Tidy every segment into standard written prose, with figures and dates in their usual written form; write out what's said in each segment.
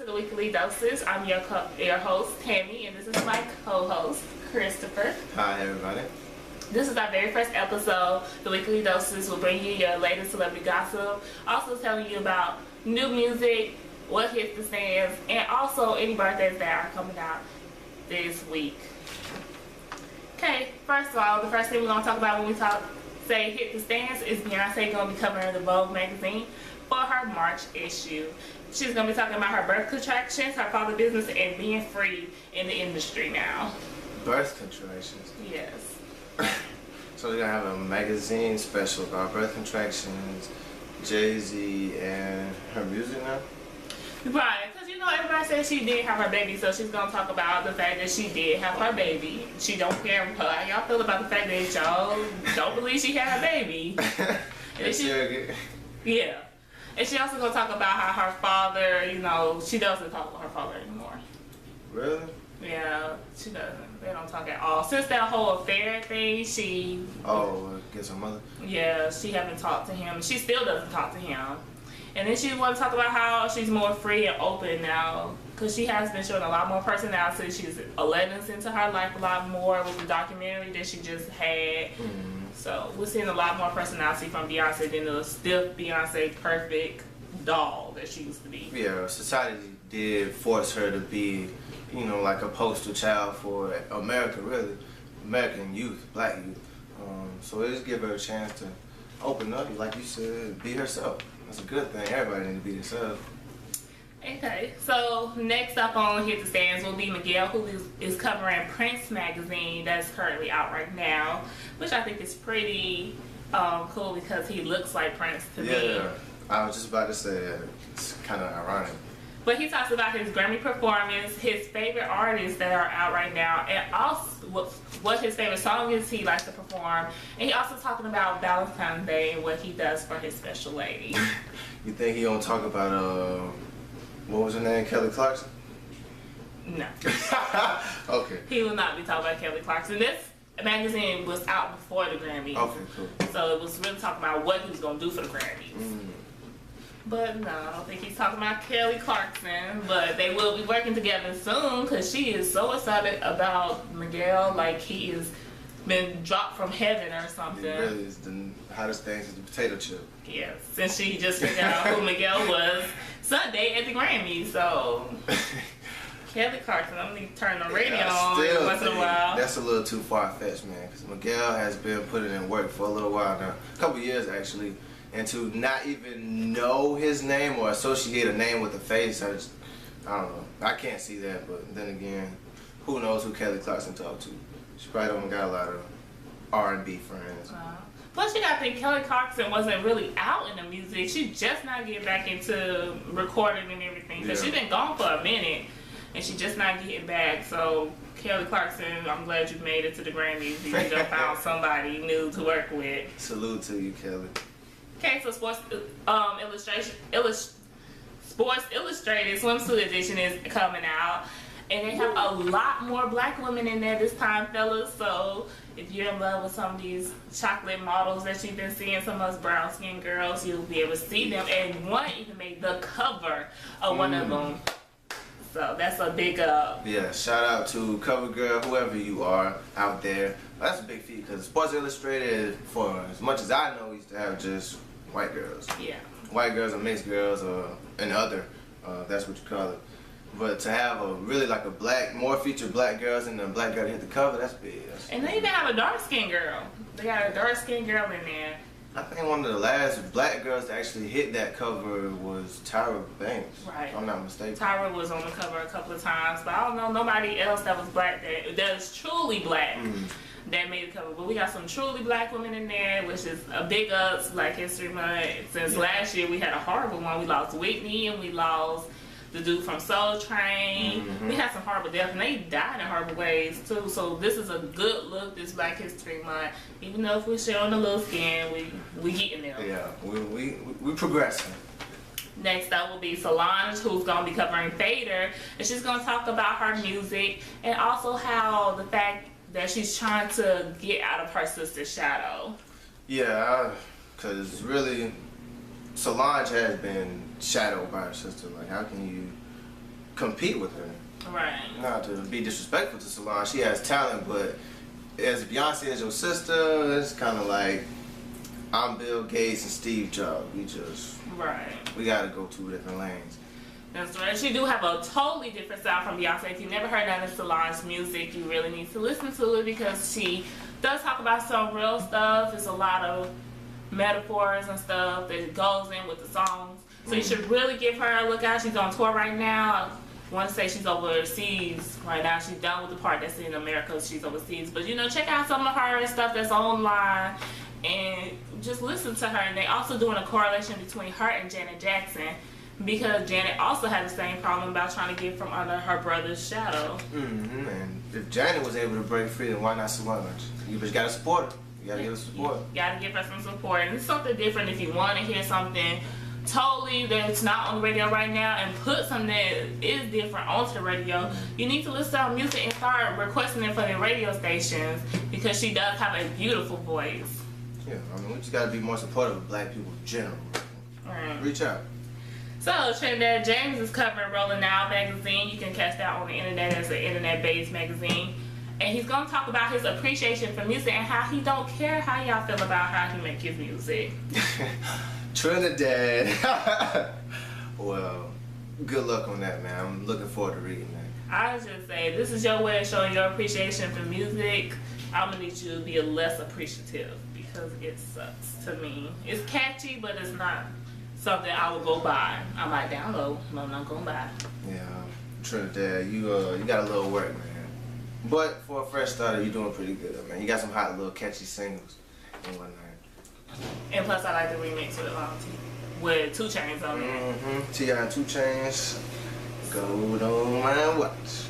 to the Weekly Dosage. I'm your host, Tammy, and this is my co-host, Christopher. Hi, everybody. This is our very first episode. The Weekly Dosage will bring you your latest celebrity gossip, also telling you about new music, what hits the stands, and also any birthdays that are coming out this week. Okay, first of all, the first thing we're going to talk about when we say hit the stands is Beyonce going to be covering the Vogue magazine for her March issue. She's going to be talking about her birth contractions, her father business, and being free in the industry now. Birth contractions? Yes. So they're going to have a magazine special about birth contractions, Jay-Z, and her music now? Right, because you know everybody says she did have her baby, so she's going to talk about the fact that she did have her baby. She don't care how y'all feel about the fact that y'all don't believe she had her baby. Yeah. And she also going to talk about how her father, you know, she doesn't talk about her father anymore. Really? Yeah, she doesn't. They don't talk at all. Since that whole affair thing, she... Oh, against her mother? Yeah, she haven't talked to him. She still doesn't talk to him. And then she want to talk about how she's more free and open now, because she has been showing a lot more personality. She's letting us into her life a lot more with the documentary that she just had. So we're seeing a lot more personality from Beyonce than the stiff Beyonce perfect doll that she used to be. Yeah, society did force her to be, you know, like a poster child for America, really. American youth, black youth. So it just give her a chance to open up, like you said, be herself. That's a good thing. Everybody needs to be themselves. Okay, so next up on Hit the Stands will be Miguel, who is covering Prince magazine that's currently out right now, which I think is pretty cool because he looks like Prince to me. Yeah, I was just about to say that. It's kind of ironic. But he talks about his Grammy performance, his favorite artists that are out right now, and also what his favorite song is he likes to perform. And he also talking about Valentine's Day and what he does for his special lady. You think he don't talk about what was her name, Kelly Clarkson? No. Okay. He will not be talking about Kelly Clarkson. This magazine was out before the Grammys. Okay, cool. So it was really talking about what he was going to do for the Grammys. But no, I don't think he's talking about Kelly Clarkson. But they will be working together soon because she is so excited about Miguel, like he has been dropped from heaven or something. It really is the hottest thing since the potato chip. Yes, since she just figured out who Miguel was Sunday at the Grammys. So Kelly Clarkson, I'm going to turn the radio on once in a while. That's a little too far-fetched, man, because Miguel has been putting in work for a little while now, a couple years actually, and to not even know his name or associate a name with a face, I don't know. I can't see that, but then again, who knows who Kelly Clarkson talked to? She probably don't got a lot of R&B friends. Plus, you gotta think Kelly Clarkson wasn't really out in the music. She just not getting back into recording and everything. So she's been gone for a minute, and she just not getting back. So Kelly Clarkson, I'm glad you made it to the Grammys. You just found somebody new to work with. Salute to you, Kelly. Okay, so Sports Illustrated Swimsuit Edition is coming out. And they have a lot more black women in there this time, fellas. So if you're in love with some of these chocolate models that you've been seeing, some of us brown skinned girls, you'll be able to see them. And one even made the cover of one of them. So that's a big Yeah, shout out to CoverGirl, whoever you are out there. That's a big feat because Sports Illustrated, for as much as I know, used to have just white girls. Yeah. White girls or mixed girls and other, that's what you call it. But to have a really like a more featured black girls and a black girl to hit the cover, that's big. And they even have a dark skinned girl. They got a dark skinned girl in there. I think one of the last black girls to actually hit that cover was Tyra Banks. Right. If I'm not mistaken. Tyra was on the cover a couple of times, but I don't know nobody else that was black that is truly black that made the cover. But we got some truly black women in there, which is a big ups, Black History Month. Since last year we had a horrible one. We lost Whitney and we lost the dude from Soul Train. We had some horrible deaths, and they died in horrible ways too. So this is a good look, this Black History Month. Even though if we're showing a little skin, we getting there. Yeah, we progressing. Next up will be Solange, who's going to be covering Fader, and she's going to talk about her music and also how the fact that she's trying to get out of her sister's shadow. Yeah, because really, Solange has been shadowed by her sister. Like, how can you compete with her. Right. Not to be disrespectful to Solange, she has talent, but as Beyonce is your sister, it's kind of like I'm Bill Gates and Steve Jobs. We gotta go 2 different lanes. That's right. She do have a totally different sound from Beyonce. If you never heard none of Solange's music, you really need to listen to it because she does talk about some real stuff. There's a lot of metaphors and stuff that goes in with the songs. So you should really give her a look out. She's on tour right now. I want to say she's overseas right now. She's done with the part that's in America. She's overseas. But, you know, check out some of her stuff that's online and just listen to her. And they also doing a correlation between her and Janet Jackson because Janet also had the same problem about trying to get from under her brother's shadow. Mm-hmm. And if Janet was able to break free, then why not Solange? You just got to support her. You got to give her support. You got to give her some support. And it's something different if you want to hear something totally that's not on the radio right now and put something that is different onto the radio. You need to listen to her music and start requesting it for the radio stations because she does have a beautiful voice. Yeah, I mean, we just got to be more supportive of black people in general. Right. Reach out. So, Trinidad James is covering Rolling Now magazine. You can catch that on the internet as an internet-based magazine. And he's going to talk about his appreciation for music and how he don't care how y'all feel about how he make his music. Trinidad. Well, good luck on that, man. I'm looking forward to reading that. I was just say, this is your way of showing your appreciation for music. I'm going to need you to be less appreciative because it sucks to me. It's catchy, but it's not something I would go buy. I might download, but I'm not going to buy. Yeah, Trinidad, you got a little work, man. But for a fresh starter, you're doing pretty good, man. You got some hot little catchy singles and whatnot. And plus, I like the remix with 2 Chainz on it. Mm-hmm. T.I. and 2 Chainz. Gold on my watch.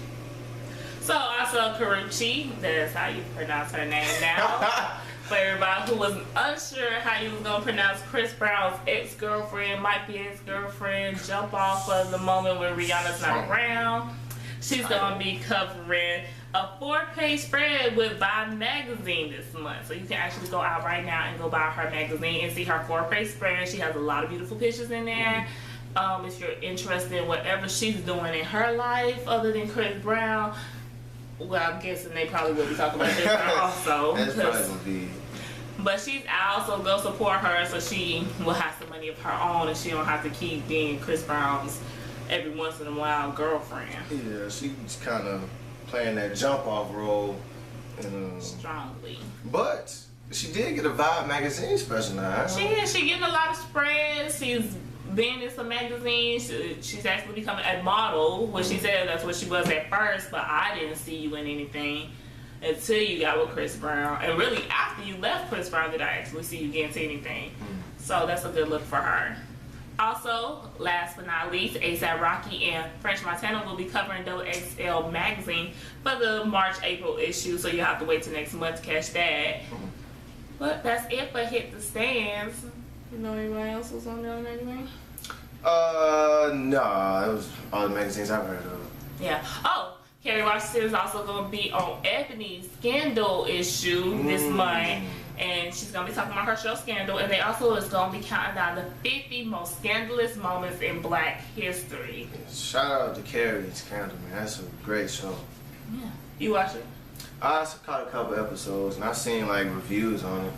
So, also Karuchi, that's how you pronounce her name now. For everybody who was unsure how you was going to pronounce Chris Brown's ex-girlfriend, might be ex-girlfriend, jump off of the moment when Rihanna's not around. She's going to be covering a 4-page spread with Vibe magazine this month. So you can actually go out right now and go buy her magazine and see her 4-page spread. She has a lot of beautiful pictures in there. If you're interested in whatever she's doing in her life other than Chris Brown, well, I'm guessing they probably will be talking about Chris Brown also. That's probably going to be. But she's also go support her so she will have some money of her own and she don't have to keep being Chris Brown's every once in a while girlfriend. Yeah, she's kind of playing that jump off role. Strongly. But she did get a Vibe magazine special now. She getting a lot of spreads. She's been in some magazines. She's actually becoming a model, which she said that's what she was at first, but I didn't see you in anything until you got with Chris Brown. And really after you left Chris Brown did I actually see you get into anything. So that's a good look for her. Also, last but not least, A$AP Rocky and French Montana will be covering XXL magazine for the March-April issue, so you'll have to wait till next month to catch that. But that's it for Hit the Stands. You know anybody else was on there anyway? No, it was all the magazines I've heard of. Yeah. Oh, Kerry Washington is also going to be on Ebony's Scandal issue this month. And she's going to be talking about her show Scandal. And they also is going to be counting down the 50 most scandalous moments in Black history. Shout out to Carrie and Scandal, man. That's a great show. Yeah. You watch it? I caught a couple episodes and I've seen like reviews on it.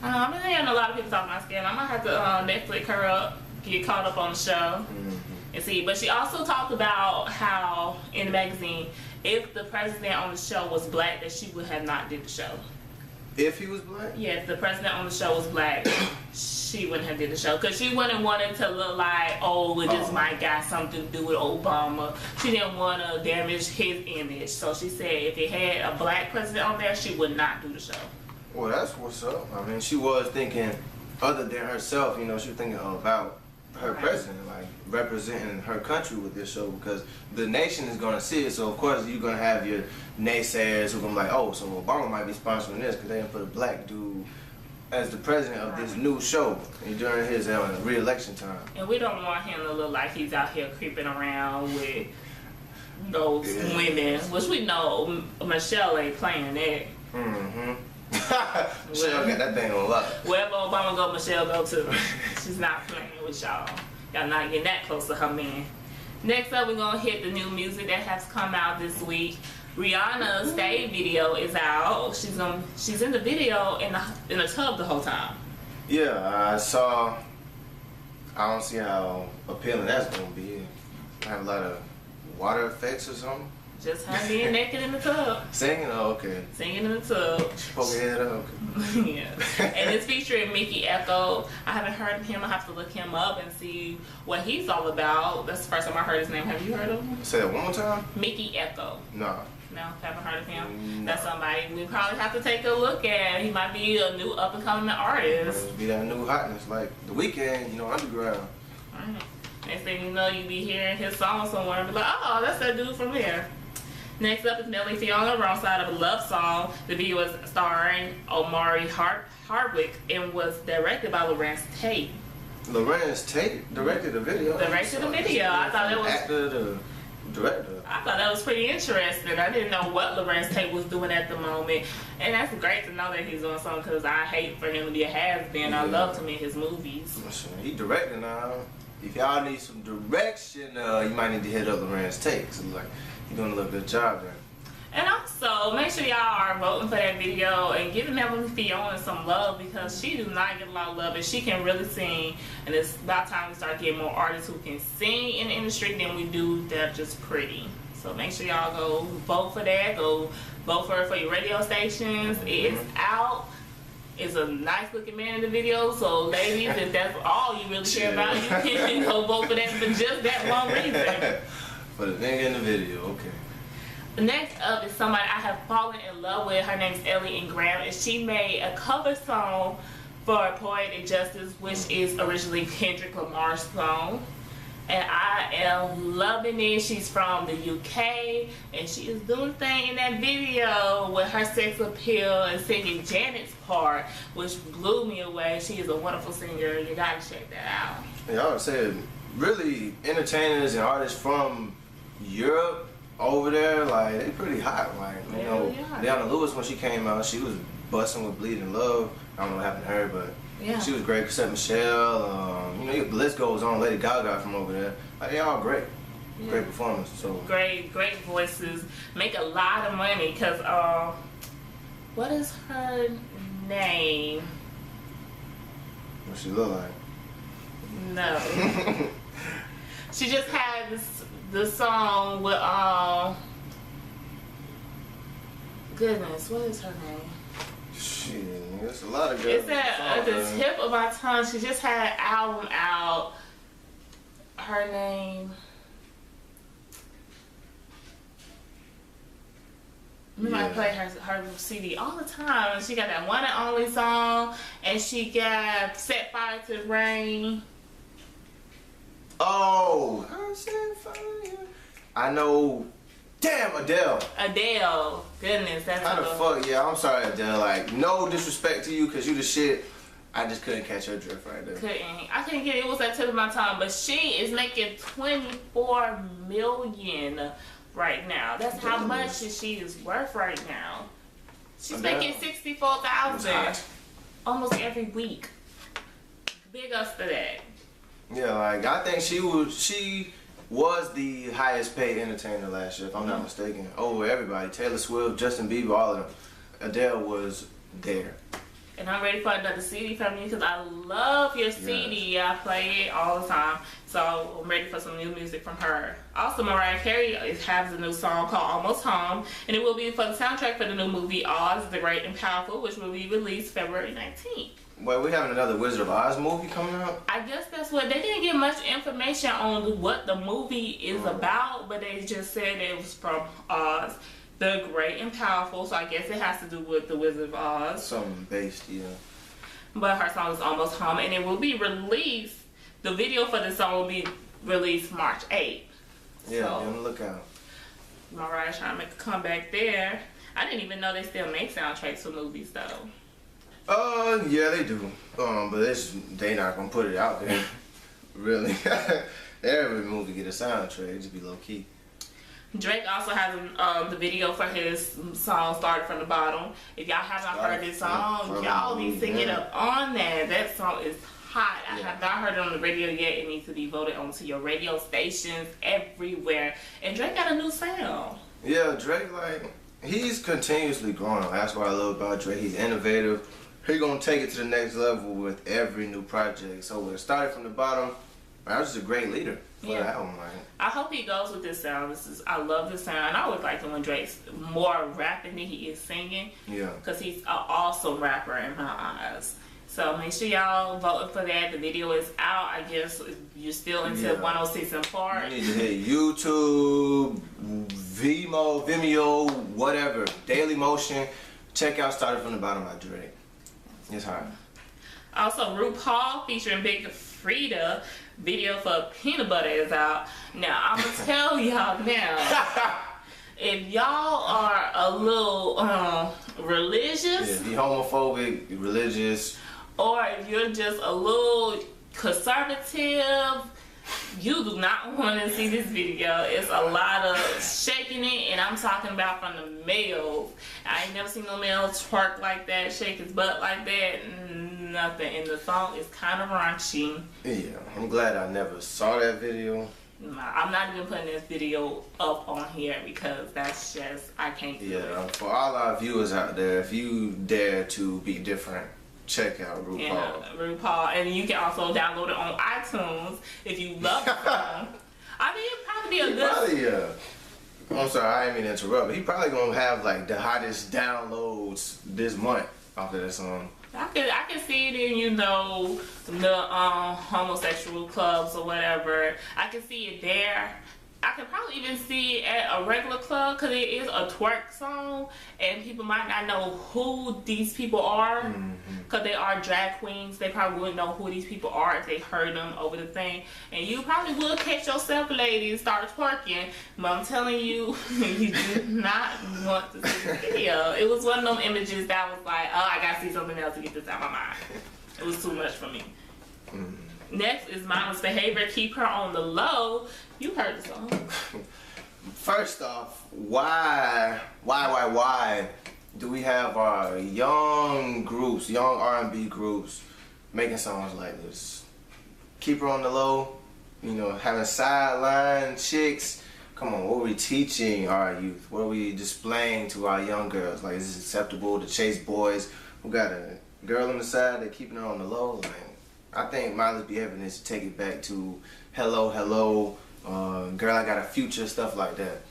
I've been hearing a lot of people talking about Scandal. I might have to Netflix her up, get caught up on the show and see. But she also talked about how in the magazine, if the president on the show was black, that she would have not did the show. If he was black? Yeah, if the president on the show was black, she wouldn't have did the show. Because she wouldn't want it to look like, oh, this might got something to do with Obama. She didn't want to damage his image. So she said if it had a black president on there, she would not do the show. Well, that's what's up. I mean, she was thinking, other than herself, you know, she was thinking about her president, like representing her country with this show, because the nation is going to see it. So of course you're going to have your naysayers who are going to be like, oh, so Obama might be sponsoring this because they didn't put a black dude as the president of this new show during his re-election time. And we don't want him to look like he's out here creeping around with those women, which we know Michelle ain't playing that. Michelle got that thing on lock. Wherever Obama go, Michelle go too. She's not playing with y'all. Y'all not getting that close to her man. Next up, we're gonna hit the new music that has come out this week. Rihanna's Stay video is out. She's in the video in a tub the whole time. Yeah, I saw. I don't see how appealing that's gonna be. I have a lot of water effects or something. Just her being naked in the tub. Singing? Oh, okay. Singing in the tub. Poke your head up. Okay. Yeah. And it's featuring Mickey Echo. I haven't heard of him. I have to look him up and see what he's all about. That's the first time I heard his name. Have you heard of him? Say that one more time? Mickey Echo. No. No, haven't heard of him. No. That's somebody we probably have to take a look at. He might be a new up and coming artist. Be that new hotness like The Weeknd, underground. Right. Next thing you know, you be hearing his song somewhere and be like, oh, that's that dude from there. Next up is Nelly Fiola, Wrong Side of a Love Song. The video is starring Omari Hardwick and was directed by Lorenz Tate. Lorenz Tate directed the video. Directed the video. I thought it was actor, the director. I thought that was pretty interesting. I didn't know what Lorenz Tate was doing at the moment, and that's great to know that he's doing something because I hate for him to be a has-been. I love him in his movies. He directing now. If y'all need some direction, you might need to hit up Lorenz Tate. Cause he's doing a little good job there. And also, make sure y'all are voting for that video and giving Nelly Fiola some love because she does not get a lot of love and she can really sing. And it's about time we start getting more artists who can sing in the industry than we do that are just pretty. So make sure y'all go vote for that. Go vote for it for your radio stations. It's out. It's a nice looking man in the video. So ladies, if that's all you really care about, you can go vote for that for just that one reason. For the nigga in the video, okay. Next up is somebody I have fallen in love with. Her name is Ellie and Graham, and she made a cover song for Poetic Justice, which is originally Kendrick Lamar's song. And I am loving it. She's from the UK, and she is doing thing in that video with her sex appeal and singing Janet's part, which blew me away. She is a wonderful singer. You gotta check that out. Yeah, I would say really entertainers and artists from Europe over there, they pretty hot. Deanna Lewis, when she came out, she was busting with Bleeding Love. I don't know what happened to her, but yeah, she was great. Cassette Michelle, the list goes on. Lady Gaga from over there. They all great. Yeah. Great performance. So great voices. Make a lot of money because what is her name? What she look like? No. She just had the song with goodness, what is her name? Shit, there's a lot of good. It's at the tip of my tongue. She just had an album out. Her name. I play her CD all the time. And she got that one and only song, and she got Set Fire to the Rain. Oh, I know. Damn, Adele. Adele. Goodness, that's how the fuck? Yeah, I'm sorry, Adele. No disrespect to you, cause you the shit. I just couldn't catch her drift right there. I couldn't get it. It was at the tip of my tongue. But she is making $24 million right now. That's how much she is worth right now. She's making $64,000 almost every week. Big ups to that. Yeah, I think she was the highest paid entertainer last year, if I'm not mistaken. Over everybody. Taylor Swift, Justin Bieber, all of them. Adele was there. And I'm ready for another CD from you because I love your CD. I play it all the time. So I'm ready for some new music from her. Also, Mariah Carey has a new song called Almost Home. And it will be for the soundtrack for the new movie Oz, the Great and Powerful, which will be released February 19th. Well, we having another Wizard of Oz movie coming out? I guess that's what, they didn't give much information on what the movie is about, but they just said it was from Oz, the Great and Powerful, so I guess it has to do with the Wizard of Oz. Something based, yeah. But her song is Almost Home, and it will be released, the video for the song will be released March 8th. Yeah, be on the lookout. Mariah's trying to make a comeback there. I didn't even know they still make soundtracks for movies, though. Yeah, they do. But they not gonna put it out there. Really. Every movie get a soundtrack. It just be low key. Drake also has the video for his song Started From the Bottom. If y'all haven't heard this song, y'all need to get up on that. That song is hot. I have not heard it on the radio yet. It needs to be voted onto your radio stations everywhere. And Drake got a new sound. Yeah, Drake, like, he's continuously growing. That's what I love about Drake. He's innovative. He's gonna take it to the next level with every new project. So when it started from the bottom, I was just a great leader for the album. Like, I hope he goes with this sound. I love this sound. I always like it when Drake's more rapping than he is singing. Yeah. Because he's an awesome rapper in my eyes. So make sure y'all vote for that. The video is out. I guess if you're still into 106 and Park. You need to hit YouTube, Vimeo, whatever. Daily Motion. Check out Started From the Bottom by Drake. It's hard. Also, RuPaul featuring Big Frida video for Peanut Butter is out. Now, I'm going to tell y'all now. If y'all are a little religious. Be homophobic, religious. Or if you're just a little conservative, you do not want to see this video. It's a lot of shaking it, and I'm talking about from the males. I ain't never seen no male twerk like that, shake his butt like that, nothing. And the song is kind of raunchy. Yeah, I'm glad I never saw that video. I'm not even putting this video up on here because that's just, I can't do it. For all our viewers out there, if you dare to be different, check out RuPaul. Yeah, RuPaul. And you can also download it on iTunes if you love the song. I mean, it'd probably be a good... I'm sorry, I didn't mean to interrupt, but he probably gonna have like the hottest downloads this month off of that song. I can see it in, you know, the homosexual clubs or whatever. I can see it there. I can probably even see it at a regular club because it is a twerk song and people might not know who these people are because they are drag queens. They probably wouldn't know who these people are if they heard them over the thing. And you probably will catch yourself, ladies, start twerking. But I'm telling you, you do not want to see this video. It was one of them images that was like, oh, I gotta see something else to get this out of my mind. It was too much for me. Next is Mama's Behavior, Keep Her on the Low. You heard the song. First off, why do we have our young groups, young R&B groups making songs like this? Keep Her on the Low, you know, having sideline chicks. Come on, what are we teaching our youth? What are we displaying to our young girls? Like, is it acceptable to chase boys who got a girl on the side, they're keeping her on the low? Like, I think Miley's behavior needs to take it back to hello, hello, girl, I got a future, stuff like that.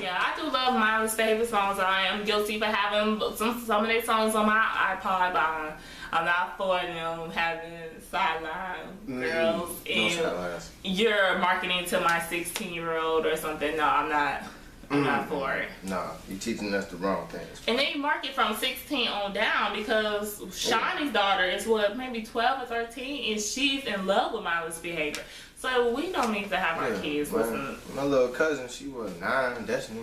Yeah, I do love Miley's favorite songs. I am guilty for having some of their songs on my iPod, but I'm not for them having sideline girls. And you're marketing to my 16-year-old or something. No, I'm not. I'm not for it. Nah, you're teaching us the wrong things. And they market from 16 on down because Shawnee's daughter is what, maybe 12 or 13, and she's in love with Miley's behavior. So we don't need to have our kids listen. My little cousin, she was 9, Destiny.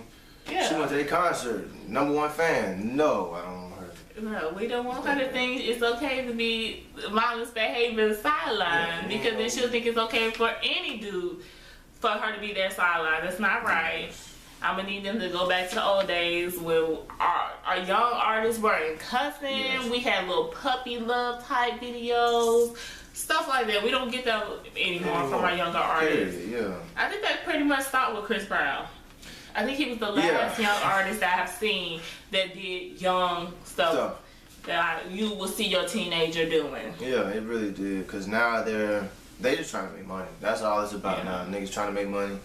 Yeah. She went to their concert, #1 fan. No, I don't want her. No, we don't want her to think it's okay to be Miley's behavior sideline because then she'll think it's okay for any dude for her to be their sideline. That's not right. I'm gonna need them to go back to the old days where our young artists weren't cussing. Yes. We had little puppy love type videos, stuff like that. We don't get that anymore from our younger artists. Yeah. I think that pretty much stopped with Chris Brown. I think he was the last young artist that I've seen that did young stuff that you will see your teenager doing. Yeah, it really did. Because now they just trying to make money. That's all it's about now. Niggas trying to make money.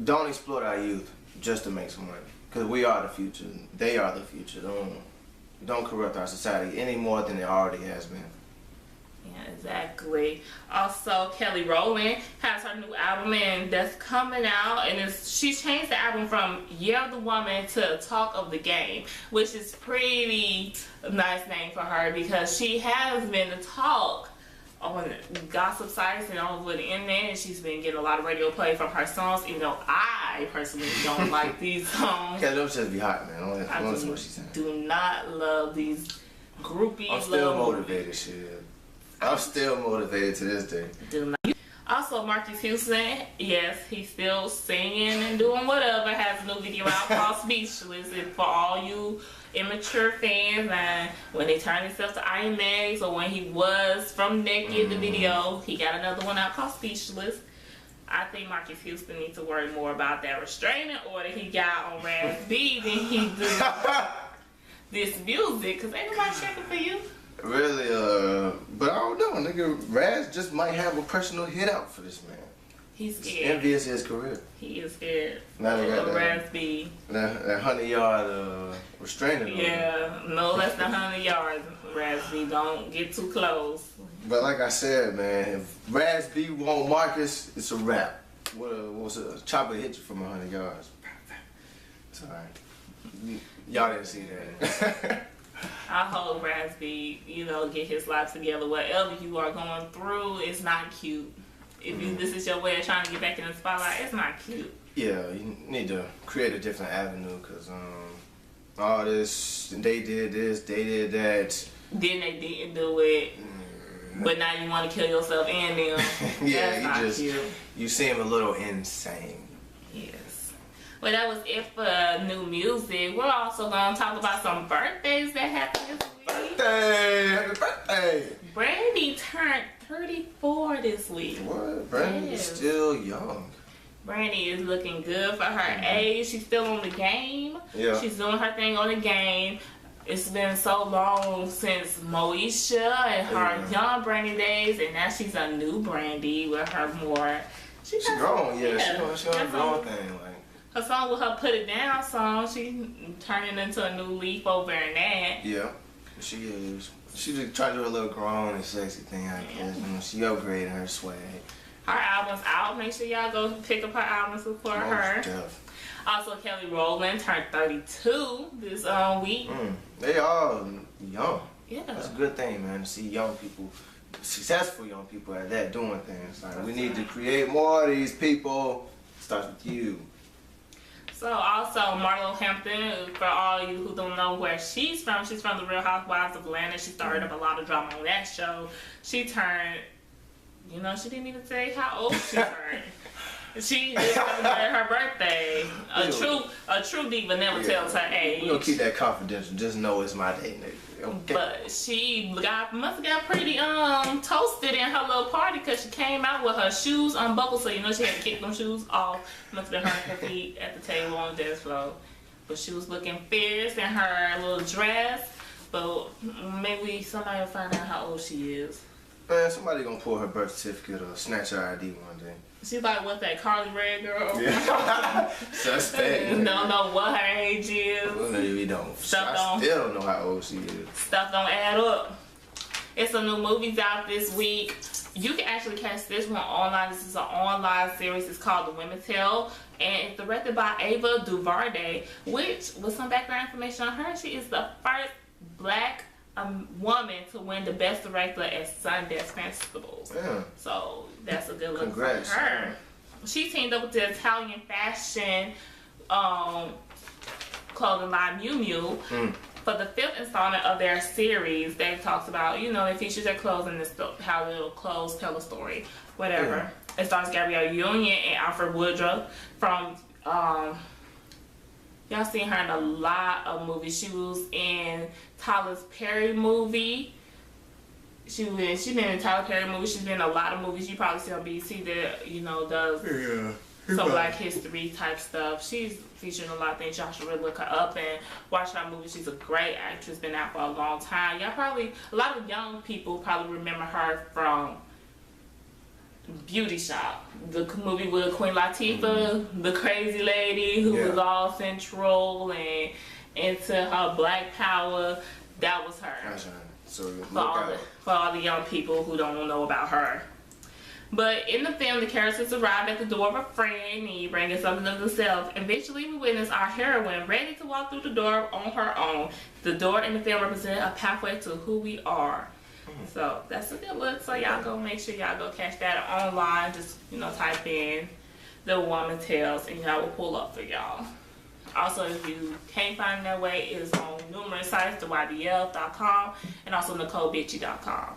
Don't exploit our youth just to make some money. Because we are the future. They are the future. Don't corrupt our society any more than it already has been. Yeah, exactly. Also, Kelly Rowland has her new album and that's coming out, and she's changed the album from Year of the Woman to Talk of the Game, which is pretty nice name for her because she has been the talk on gossip sites and all over the internet, and she's been getting a lot of radio play from her songs, even though I personally don't like these songs. Yeah, those just be hot, man. I don't listen to what she's saying. Do not love these groupies. I'm still motivated, shit. I'm still motivated to this day. Do not. Also, Marcus Houston, yes, he's still singing and doing whatever. Has a new video out called Speechless. And for all you immature fans, and when they turn himself to IMAX, or when he was from Naked, the video, he got another one out called Speechless. I think Marcus Houston needs to worry more about that restraining order he got on Raz B than he do this music, because ain't nobody checking for you. Really, but I don't know, nigga. Raz just might have a personal hit out for this man. He's scared. He's envious of his career. He is scared. Now they got Raz B. That 100-yard restraining order. Yeah, no less than 100 yards. Raz B, don't get too close. But like I said, man, if Raz B want Marcus, it's a wrap. What's a chopper hit you from 100 yards? It's alright. Y'all didn't see that. I hope Raz B, get his life together. Whatever you are going through, it's not cute. If this is your way of trying to get back in the spotlight, it's not cute. Yeah, you need to create a different avenue, because all this, they did this, they did that. Then they didn't do it. But now you want to kill yourself and them. Yeah, you seem a little insane. Yes. Well, that was it for new music. We're also going to talk about some birthdays that happened this week. Birthday! Happy birthday! Brandy turned 34 this week. What? Brandy is still young. Brandy is looking good for her age. She's still on the game. Yeah. She's doing her thing on the game. It's been so long since Moesha and her young Brandy days, and now she's a new Brandy with her more. She's grown, She on a grown thing, like. Her song with her "Put It Down" song, she turning into a new leaf over in that. Yeah, she is. She just tried to do a little grown and sexy thing, I guess. She upgraded her swag. Her album's out. Make sure y'all go pick up her album and support her. Also, Kelly Rowland turned 32 this week. They all young. Yeah. That's a good thing, man, to see young people, successful young people at that, doing things. Like, we need to create more of these people. Starts with you. So, also, Marlo Hampton, for all you who don't know where she's from The Real Housewives of Atlanta. She started up a lot of drama on that show. She turned, she didn't even say how old she turned. She just celebrated her birthday. A true diva never tells her age. We're gonna keep that confidential. Just know it's my day, nigga. Okay. But she must have got pretty toasted in her little party, because she came out with her shoes unbuckled, so she had to kick them shoes off. Must have been her feet at the table on the dance floor. But she was looking fierce in her little dress. But maybe somebody will find out how old she is. Man, somebody gonna pull her birth certificate or snatch her ID one day. She's like, what's that, Carly Rae girl? Yeah. Suspect. Don't know what her age is. Well, no, we don't. I still don't know how old she is. Stuff don't add up. It's some new movies out this week. You can actually catch this one online. This is an online series. It's called The Women's Tale, and it's directed by Ava DuVernay, which, with some background information on her, she is the first black woman to win the Best Director at Sundance Festivals. Yeah. So that's a good look Congrats. for her. She teamed up with the Italian fashion clothing line Miu Miu for the 5th installment of their series. They talks about, they feature their clothes and how their clothes tell a story, whatever. Yeah. It stars Gabrielle Union and Alfred Woodruff from. Y'all seen her in a lot of movies. She was in Tyler Perry movie. She's been in Tyler Perry movies. She's been in a lot of movies. You probably see on BBC that, does some Black History type stuff. She's featured in a lot of things. Y'all should really look her up and watch her movies. She's a great actress. Been out for a long time. A lot of young people probably remember her from Beauty Shop, the movie with Queen Latifah, the crazy lady who was all sensual and into her black power. That was her. So for all the young people who don't know about her. But in the film, the characters arrive at the door of a friend, and bringing something of themselves. Eventually, we witness our heroine ready to walk through the door on her own. The door in the film represents a pathway to who we are. So that's a good look. So y'all go make sure y'all go catch that online. Just type in The Woman's Tales and y'all will pull up for y'all. Also, if you can't find that way, it's on numerous sites, theydl.com and also NicoleBitchy.com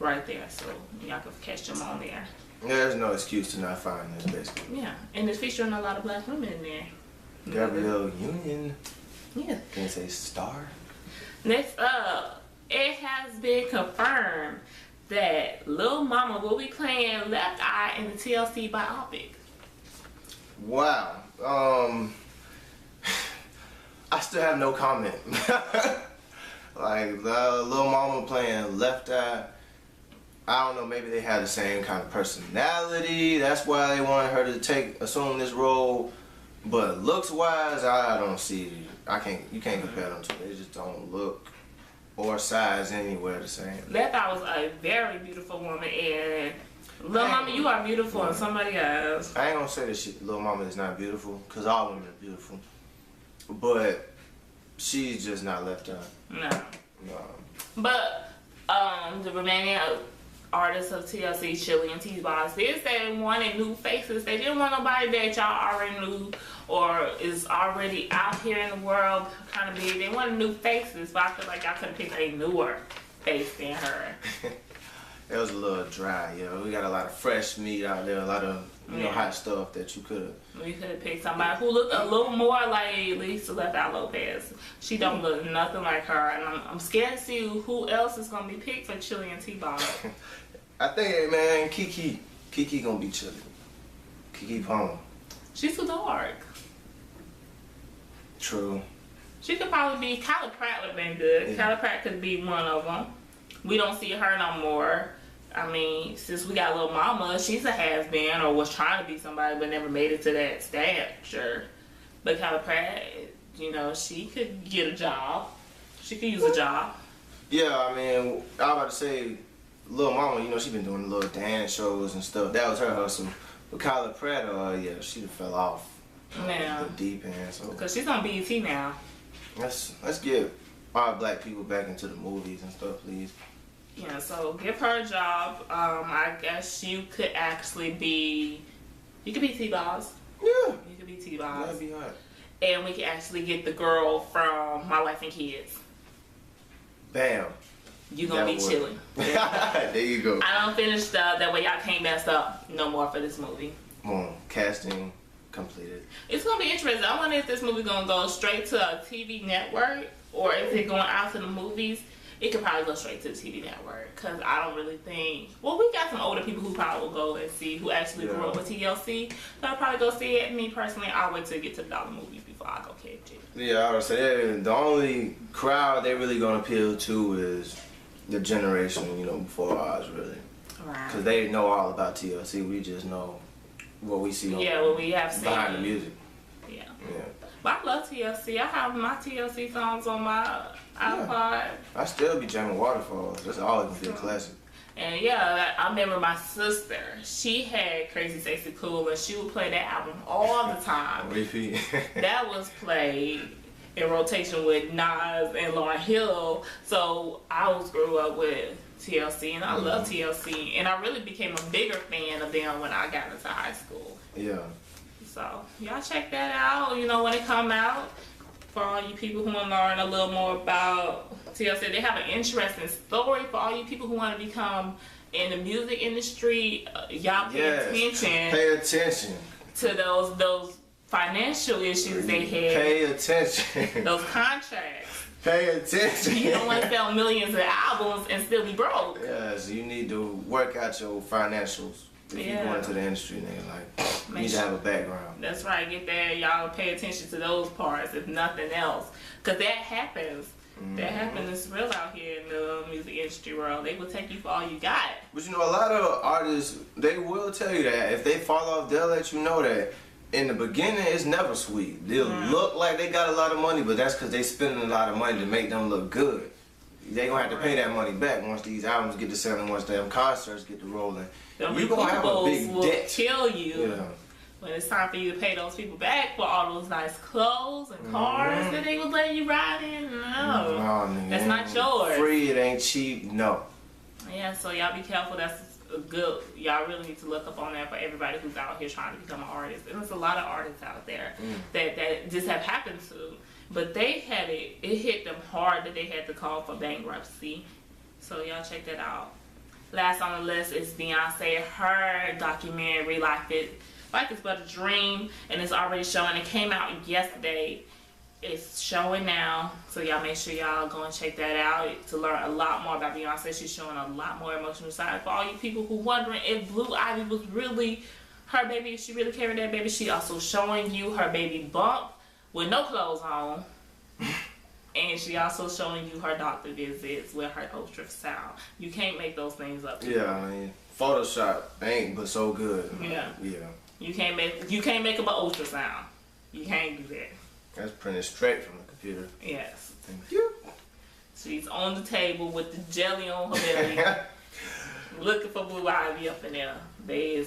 right there. So y'all can catch them on there. There's no excuse to not find this, basically. Yeah, and it's featuring a lot of black women in there. Gabrielle Union. Yeah. Can you say star? Next up, it has been confirmed that Lil Mama will be playing Left Eye in the TLC biopic. Wow. I still have no comment. Like, Lil Mama playing Left Eye. I don't know, maybe they had the same kind of personality. That's why they wanted her to assume this role. But looks wise, I don't see. You can't compare them two. They just don't look or size anywhere the same. Left Eye was a very beautiful woman, and Lil Mama, you are beautiful, and somebody else. I ain't gonna say that Lil Mama is not beautiful, cause all women are beautiful. But she's just not Left Eye. No. But the remaining artists of TLC, Chili and T-Boss, did say they wanted new faces. They didn't want nobody that y'all already knew or is already out here in the world kind of big. They wanted new faces, but I feel like y'all could have picked a newer face than her. It was a little dry, We got a lot of fresh meat out there, a lot of hot stuff that you could have. We could have picked somebody who looked a little more like Lisa Left Eye Lopez. She don't look nothing like her, and I'm scared to see who else is gonna be picked for Chili and T-Boss. I think, man, Kiki gonna be Chili. Keke Palmer. She's too dark. True. She could probably be. Kyla Pratt would have been good. Yeah. Kyla Pratt could be one of them. We don't see her no more. I mean, since we got Lil Mama, she's a has-been or was trying to be somebody but never made it to that stature. But Kyla Pratt, she could get a job. She could use a job. Yeah, I mean, I was about to say, Lil Mama, she been doing little dance shows and stuff. That was her hustle. But Kyla Pratt, she fell off the deep end. So because she's on BET now. Let's get our black people back into the movies and stuff, please. Yeah, so give her a job. I guess you could actually be. You could be T-Boss. Yeah. You could be T-Boss. That'd be hot. And we could actually get the girl from My Wife and Kids. Bam. You gonna be chilling. There you go. I don't finish that way y'all can't mess up no more for this movie. Come on, casting completed. It's gonna be interesting. I wonder if this movie gonna go straight to a TV network or is it going out to the movies. It could probably go straight to the TV network because I don't really think. Well, we got some older people who probably will go and see who actually grew up with TLC. So I'll probably go see it. Me personally, I'll wait till it get to the dollar movies before I go catch it. Yeah, I would say the only crowd they really gonna appeal to is the generation, before ours, really. Right. Because they know all about TLC. We just know what we see what we have seen behind the music. Yeah. But I love TLC. I have my TLC songs on my iPod. I still be jamming Waterfalls. That's always gonna be a classic. And I remember my sister. She had Crazy Sexy Cool, and she would play that album all the time. Repeat. That was played in rotation with Nas and Lauryn Hill. So I grew up with TLC, and I love TLC. And I really became a bigger fan of them when I got into high school. Yeah. So y'all check that out, when it come out. For all you people who want to learn a little more about TLC, they have an interesting story for all you people who want to become in the music industry. Y'all pay attention. Pay attention to those financial issues they had. Pay attention. Those contracts. Pay attention. You don't want to sell millions of albums and still be broke. Yes, you need to work out your financials. If you go into the industry, nigga, you need to have a background. That's right. Get there. Y'all pay attention to those parts, if nothing else. Because that happens. That happens. It's real out here in the music industry world. They will take you for all you got. But a lot of artists, they will tell you that. If they fall off, they'll let you know that in the beginning, it's never sweet. They'll look like they got a lot of money, but that's because they spending a lot of money to make them look good. They gonna have to pay that money back once these albums get to selling, once them concerts get to rolling. You're gonna have a big debt. Kill you when it's time for you to pay those people back for all those nice clothes and cars that they was letting you ride in. No, that's not yours. Free, it ain't cheap. No. Yeah, so y'all be careful. That's good. Y'all really need to look up on that for everybody who's out here trying to become an artist. And there's a lot of artists out there that just have happened to. But they had it hit them hard that they had to call for bankruptcy. So y'all check that out. Last on the list is Beyonce. Her documentary, Life Is But a Dream, and it's already showing. It came out yesterday. It's showing now, so y'all make sure y'all go and check that out to learn a lot more about Beyonce. She's showing a lot more emotional side. For all you people who wondering if Blue Ivy was really her baby, if she really carried that baby, she also showing you her baby bump with no clothes on. And she also showing you her doctor visits with her ultrasound. You can't make those things up. Yeah, I mean, Photoshop ain't but so good. Yeah. Yeah. You can't make them an ultrasound. You can't do that. That's printed straight from the computer. Yes. Thank you. She's on the table with the jelly on her belly, looking for Blue Ivy up in there. They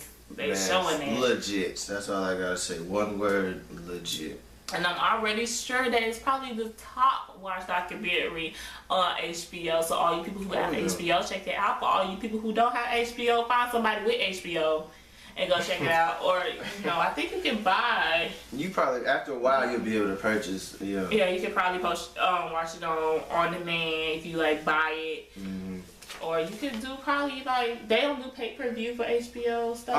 showing that. Legit. That's all I gotta say. One word, legit. And I'm already sure that it's probably the top watch documentary on HBO. So all you people who have HBO, check it out. For all you people who don't have HBO, find somebody with HBO and go check it out. Or, I think you can buy. You probably, after a while, you'll be able to purchase. Yeah. Yeah, you can probably watch it on demand if you buy it. Mm-hmm. Or you could do probably they don't do pay-per-view for HBO stuff.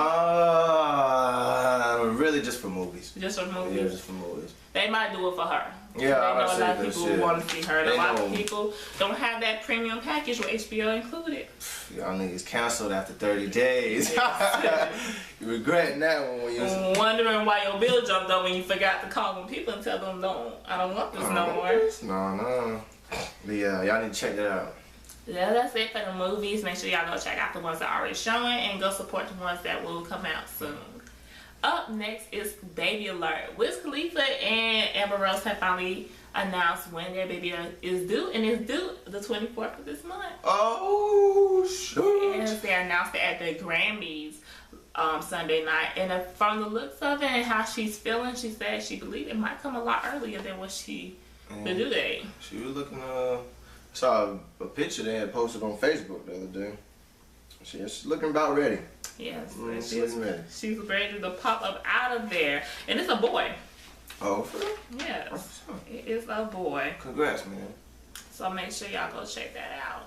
Really just for movies. Just for movies. Yeah, just for movies. They might do it for her. Yeah, they know a lot of people shit. want to see her. And a lot of people don't have that premium package with HBO included. Y'all niggas canceled after 30 days. You regretting that one when you wondering why your bill jumped up when you forgot to call them people and tell them I don't want this no more. No. But yeah, y'all need to check that out. Yeah, that's it for the movies. Make sure y'all go check out the ones that are already showing and go support the ones that will come out soon. Up next is Baby Alert. Wiz Khalifa and Amber Rose have finally announced when their baby is due, and it's due the 24th of this month. Oh, shoot. Yes, they announced it at the Grammys Sunday night. And from the looks of it and how she's feeling, she said she believed it might come a lot earlier than what the due date. She was looking, saw a picture they had posted on Facebook the other day. She's looking about ready. Yes, she's ready to pop up out of there. And it's a boy. Oh, for real? Yes, it is a boy. Congrats, man. So make sure y'all go check that out.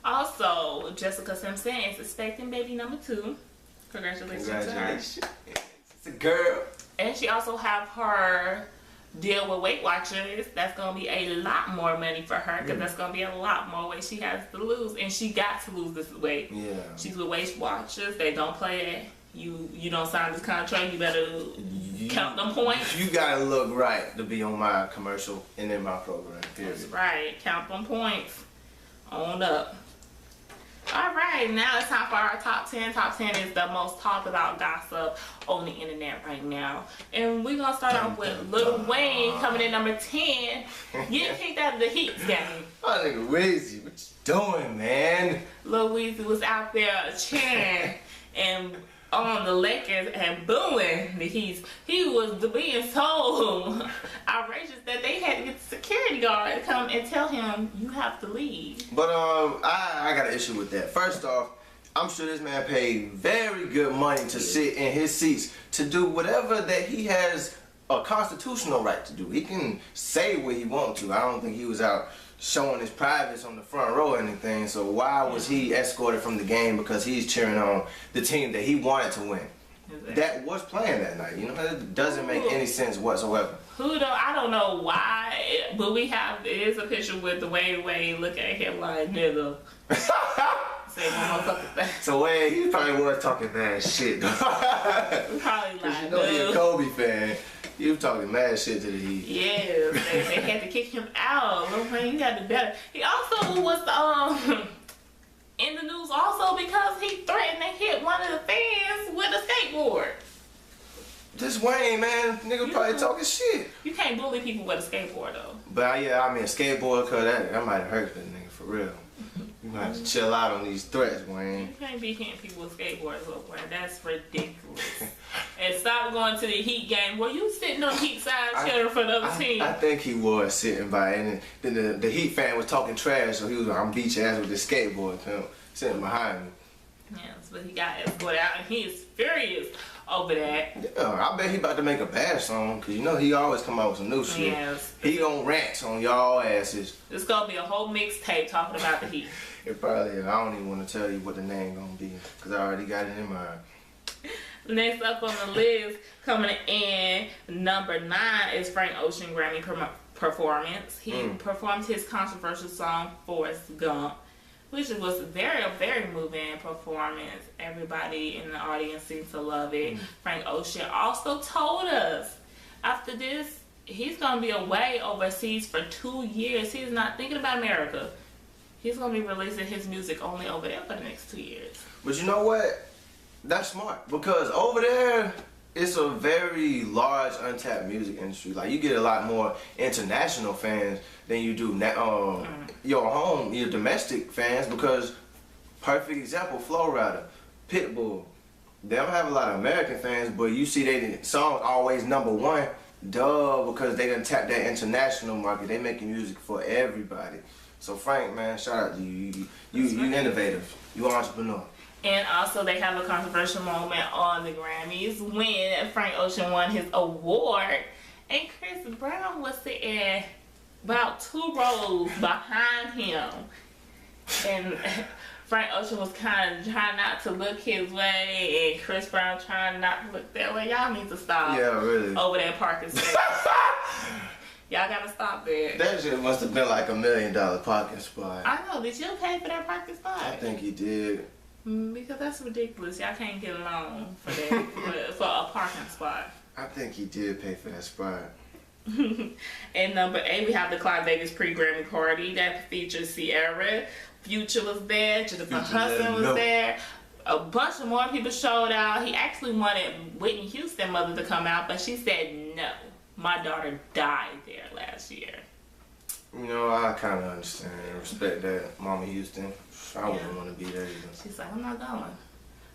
Also, Jessica Simpson is expecting baby number 2. Congratulations to her. It's a girl. And she also have her deal with Weight Watchers. That's going to be a lot more money for her because that's going to be a lot more weight she has to lose. And she got to lose this weight. Yeah. She's with Weight Watchers. They don't play it. You don't sign this contract. You better count them points. You got to look right to be on my commercial and in my program. Period. That's right. Count them points. On up. Alright, now it's time for our top 10. Top 10 is the most talked about gossip on the internet right now. And we're going to start off with Lil Wayne coming in number 10. Getting kicked out of the Heat game. Oh, nigga, Weezy, what you doing, man? Lil Weezy was out there cheering and on the Lakers and booing the Heat. He was being so outrageous that they had to get the security guard to come and tell him, you have to leave. But I got an issue with that. First off, I'm sure this man paid very good money to sit in his seats to do whatever that he has a constitutional right to do. He can say what he wants to. I don't think he was out showing his privates on the front row or anything. So why was he escorted from the game because he's cheering on the team that he wanted to win? Exactly. That was playing that night. It doesn't make any sense whatsoever. I don't know why, but it is a picture with the Wade look at him like, nigga. Say one motherfucking thing. So Wade, he probably was talking mad shit. Probably like, he's a Kobe fan. You talking mad shit to the Heat. Yes, they had to kick him out. Lil Wayne, you got to better. He also was in the news also because he threatened to hit one of the fans with a skateboard. This Wayne, man, nigga probably talking shit. You can't bully people with a skateboard though. But yeah, I mean, a skateboard, cause that might have hurt that nigga for real. You might have to chill out on these threats, Wayne. You can't be hitting people with skateboards, Lil Wayne. That's ridiculous. And stop going to the Heat game where you sitting on the Heat side cheering for the other team. I think he was sitting by, and then the Heat fan was talking trash, so he was like, I'm beat your ass with this skateboard, pimp, sitting behind me. Yes, but he got escorted out, and he is furious over that. Yeah, I bet he about to make a bad song, cause you know he always come out with some new shit. Yes. He gonna rant on y'all asses. It's gonna be a whole mixtape talking about the Heat. It probably is. I don't even want to tell you what the name gonna be, cause I already got it in mind. Next up on the list, coming in number 9 is Frank Ocean Grammy performance. He performed his controversial song Forrest Gump, which was a very moving performance. Everybody in the audience seemed to love it. Frank Ocean also told us after this he's gonna be away overseas for 2 years. He's not thinking about America. He's gonna be releasing his music only over there for the next 2 years. But you know what? That's smart, because over there it's a very large untapped music industry. Like, you get a lot more international fans than you do your domestic fans, because perfect example, Flow Rider, Pitbull. They don't have a lot of American fans, but you see they songs always #1. Duh, because they done tap that international market. They making music for everybody. So Frank, man, shout out to you. You innovative. You an entrepreneur. And also, they have a controversial moment on the Grammys when Frank Ocean won his award, and Chris Brown was sitting about 2 rows behind him, and Frank Ocean was kind of trying not to look his way, and Chris Brown trying not to look that way. Y'all need to stop. Yeah, really. Over that parking space. Y'all gotta stop that. That shit must have been like $1 million parking spot. I know. Did you pay for that parking spot? I think he did. Because that's ridiculous. Y'all can't get along for that for a parking spot. I think he did pay for that spot. And number 8, we have the Clyde Vegas pre-Grammy party that features Sierra. Future was there. Jennifer Hudson was there. A bunch of more people showed out. He actually wanted Whitney Houston's mother to come out, but she said no. My daughter died there last year. You know, I kind of understand and respect that, Mama Houston. I wouldn't want to be there either. She's like, I'm not going.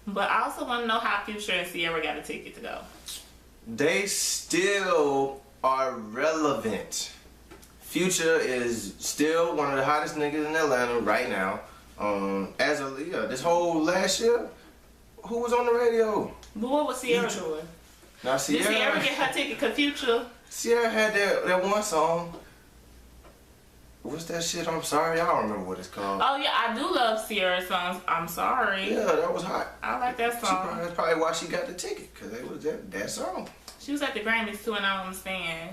But I also want to know how Future and Sierra got a ticket to go. They still are relevant. Future is still one of the hottest niggas in Atlanta right now. As of this whole last year, who was on the radio? But what was Sierra doing? Now Sierra. Did Sierra get her ticket because Future? Sierra had that one song. What's that shit? I'm sorry, I don't remember what it's called. Oh yeah, I do love Sierra's songs. I'm sorry. Yeah, that was hot. I like that song. That's probably why she got the ticket, because it was that song. She was at the Grammys too, and I don't understand.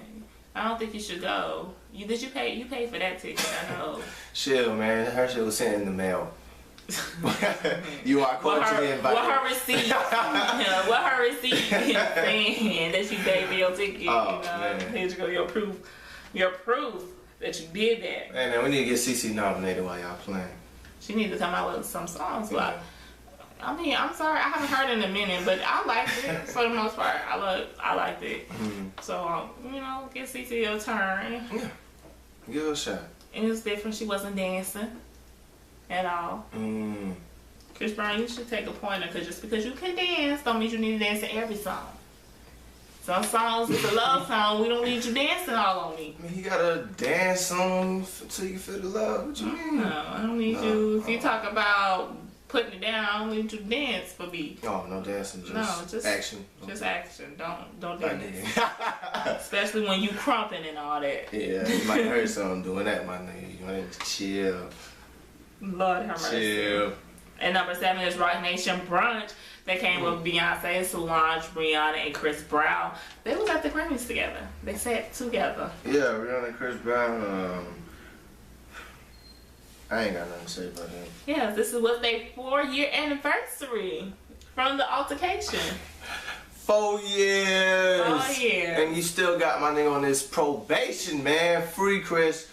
I don't think you should go. You paid for that ticket, I know. Chill, man. Her shit was sent in the mail. You are cordially invited. What her receipt? What her receipt saying that you paid for your ticket? Oh, man. Here you go, your proof that you did that. Hey man, we need to get CeCe nominated while y'all playing. She needs to come out with some songs, but I mean, I'm sorry, I haven't heard it in a minute, but I liked it for the most part. I liked it. So give CeCe a turn. Yeah, give her a shot. And it's different. She wasn't dancing at all. Chris Brown, you should take a pointer, because just because you can dance don't mean you need to dance in every song. Some songs, it's a love song, we don't need you dancing all on me. I mean, he got a dance song until you feel the love. What you mean? No, I don't need you. If you talk about putting it down, I don't need you to dance for me. Oh, no dancing, just action. Just action. Don't dance. Especially when you crumping and all that. Yeah, you might hurt something doing that, my nigga. You might chill. Lord have mercy. Chill. And number 7 is Rock Nation Brunch. They came with Beyonce, Solange, Rihanna, and Chris Brown. They was at the Grammys together. They sat together. Yeah, Rihanna and Chris Brown. I ain't got nothing to say about them. Yeah, this was their 4-year anniversary from the altercation. 4 years. 4 years. And you still got my nigga on this probation, man. Free Chris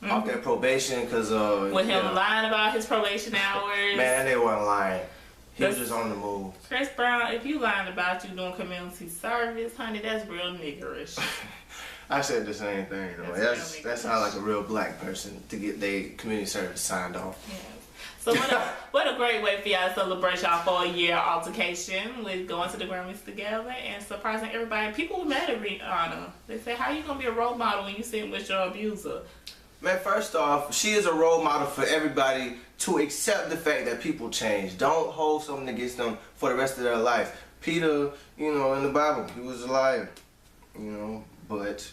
off that probation, because with him lying about his probation hours. Man, they wasn't lying. He was just on the move. Chris Brown, if you lying about you doing community service, honey, that's real niggerish. I said the same thing though. That sounds like a real black person to get their community service signed off. Yeah. So what a great way for y'all to celebrate y'all 4-year altercation with going to the Grammys together and surprising everybody. People were mad at Rihanna. They said, how you gonna be a role model when you sitting with your abuser? Man, first off, she is a role model for everybody to accept the fact that people change. Don't hold something against them for the rest of their life. Peter, you know, in the Bible, he was a liar, you know, but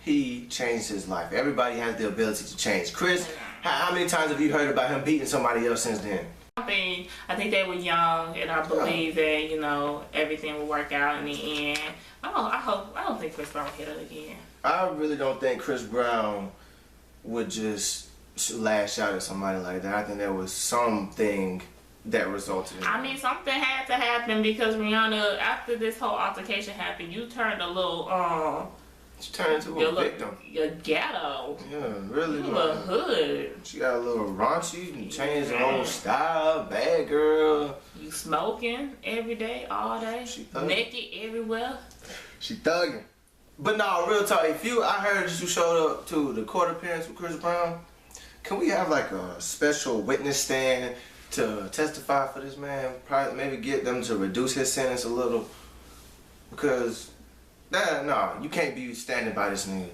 he changed his life. Everybody has the ability to change. Chris, how many times have you heard about him beating somebody else since then? I think they were young, and I believe that, you know, everything will work out in the end. I don't think Chris Brown will hit it again. I really don't think Chris Brown would just lash out at somebody like that. I think there was something that resulted in I mean, something had to happen because Rihanna, after this whole altercation happened, you turned a little, she turned into a victim. Your ghetto. Yeah, really. You a hood. She got a little raunchy and changed her whole style. Bad girl. You smoking every day, all day. Naked everywhere. She thugging. But no, real talk. I heard that you showed up to the court appearance with Chris Brown. Can we have like a special witness stand to testify for this man? Probably maybe get them to reduce his sentence a little. Because, no, you can't be standing by this nigga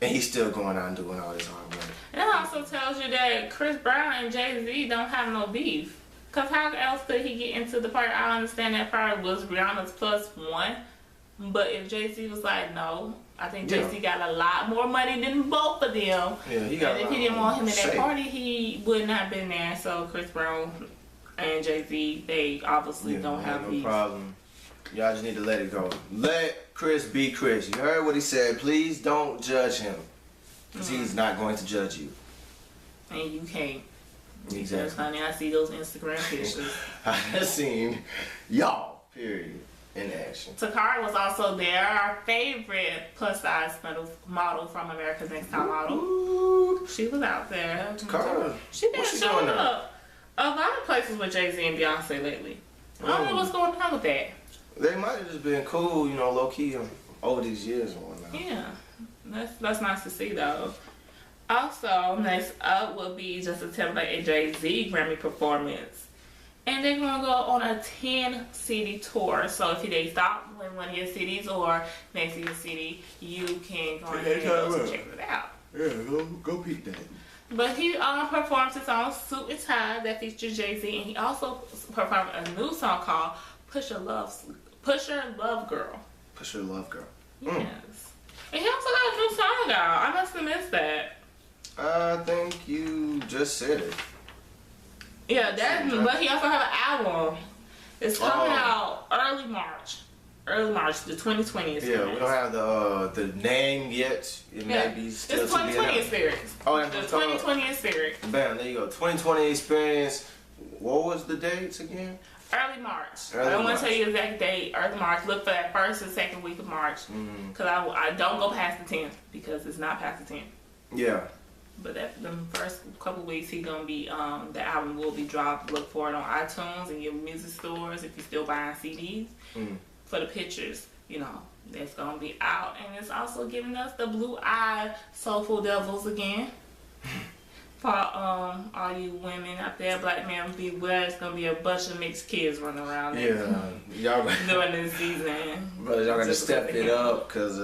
and he's still going out and doing all this hard work. It also tells you that Chris Brown and Jay-Z don't have no beef. Because how else could he get into the part? I understand that part was Rihanna's +1. But if Jay-Z was like, no, I think Jay-Z got a lot more money than both of them. Yeah, he got. And if he didn't want him in that party, he would not have been there. So Chris Brown and Jay-Z, they obviously don't have beef. No problem. Y'all just need to let it go. Let Chris be Chris. You heard what he said. Please don't judge him. Because he's not going to judge you. And you can't. Exactly. Because, honey, I see those Instagram pictures. I've seen y'all, period, in action. Takara was also there, our favorite plus-size model from America's Next Top Model. Ooh. She was out there. Takara. She been showing up a lot of places with Jay-Z and Beyonce lately. I don't know what's going on with that. They might have just been cool, you know, low-key over these years and whatnot. Yeah, that's nice to see, though. Also, next up will be Justin Timberlake and Jay-Z Grammy performance. And they're going to go on a 10-city tour. So if they stop in one of your cities or next to your city, you can go ahead and go check it out. Yeah, go peep that. But he performed his own Suit and Tie that features Jay-Z. And he also performed a new song called Pusher Love Girl. Pusher Love Girl. Yes. And he also got a new song out. I must have missed that. I think you just said it. Yeah, but he also have an album. It's coming out early March. The 2020 experience. Yeah, we don't have the name yet. It may be still it's 2020 experience. Oh, the 2020 experience. Bam, there you go. 2020 experience. What was the dates again? Early March. I don't want to tell you the exact date. Early March. Look for that first and second week of March. Because I don't go past the 10th because it's not past the 10th. Yeah. But the first couple weeks, he gonna be the album will be dropped. Look for it on iTunes and your music stores if you're still buying CDs. For the pictures, you know, that's gonna be out, and it's also giving us the blue-eyed soulful devils again. For all you women out there, black men beware. It's gonna be a bunch of mixed kids running around. Y'all during this season. But y'all gotta step it up, cause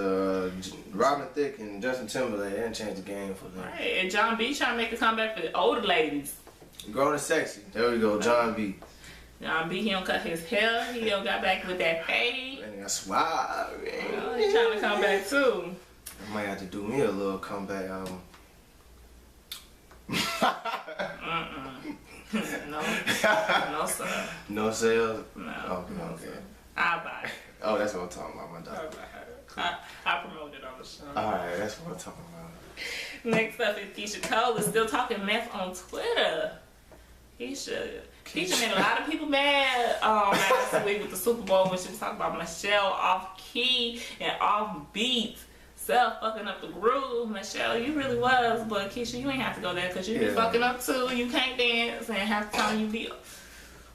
Robin Thicke and Justin Timberlake didn't change the game for them. Right, and John B trying to make a comeback for the older ladies. Grown and sexy. There we go, John B. John B, he don't cut his hair. He don't got back with that fade. And that's why. He's trying to come back too. I might have to do me a little comeback album. No sir. No sales? No. Okay. I'll buy it. Oh, that's what I'm talking about, my dog. I promote it on the show. Alright, that's what I'm talking about. Next up is Keisha Cole is still talking mess on Twitter. Keisha made a lot of people mad last week with the Super Bowl when she was talking about Michelle off key and off beat. Self fucking up the groove. Michelle, you really was, but Keisha, you ain't have to go there because you be fucking up too. You can't dance, and half the time you be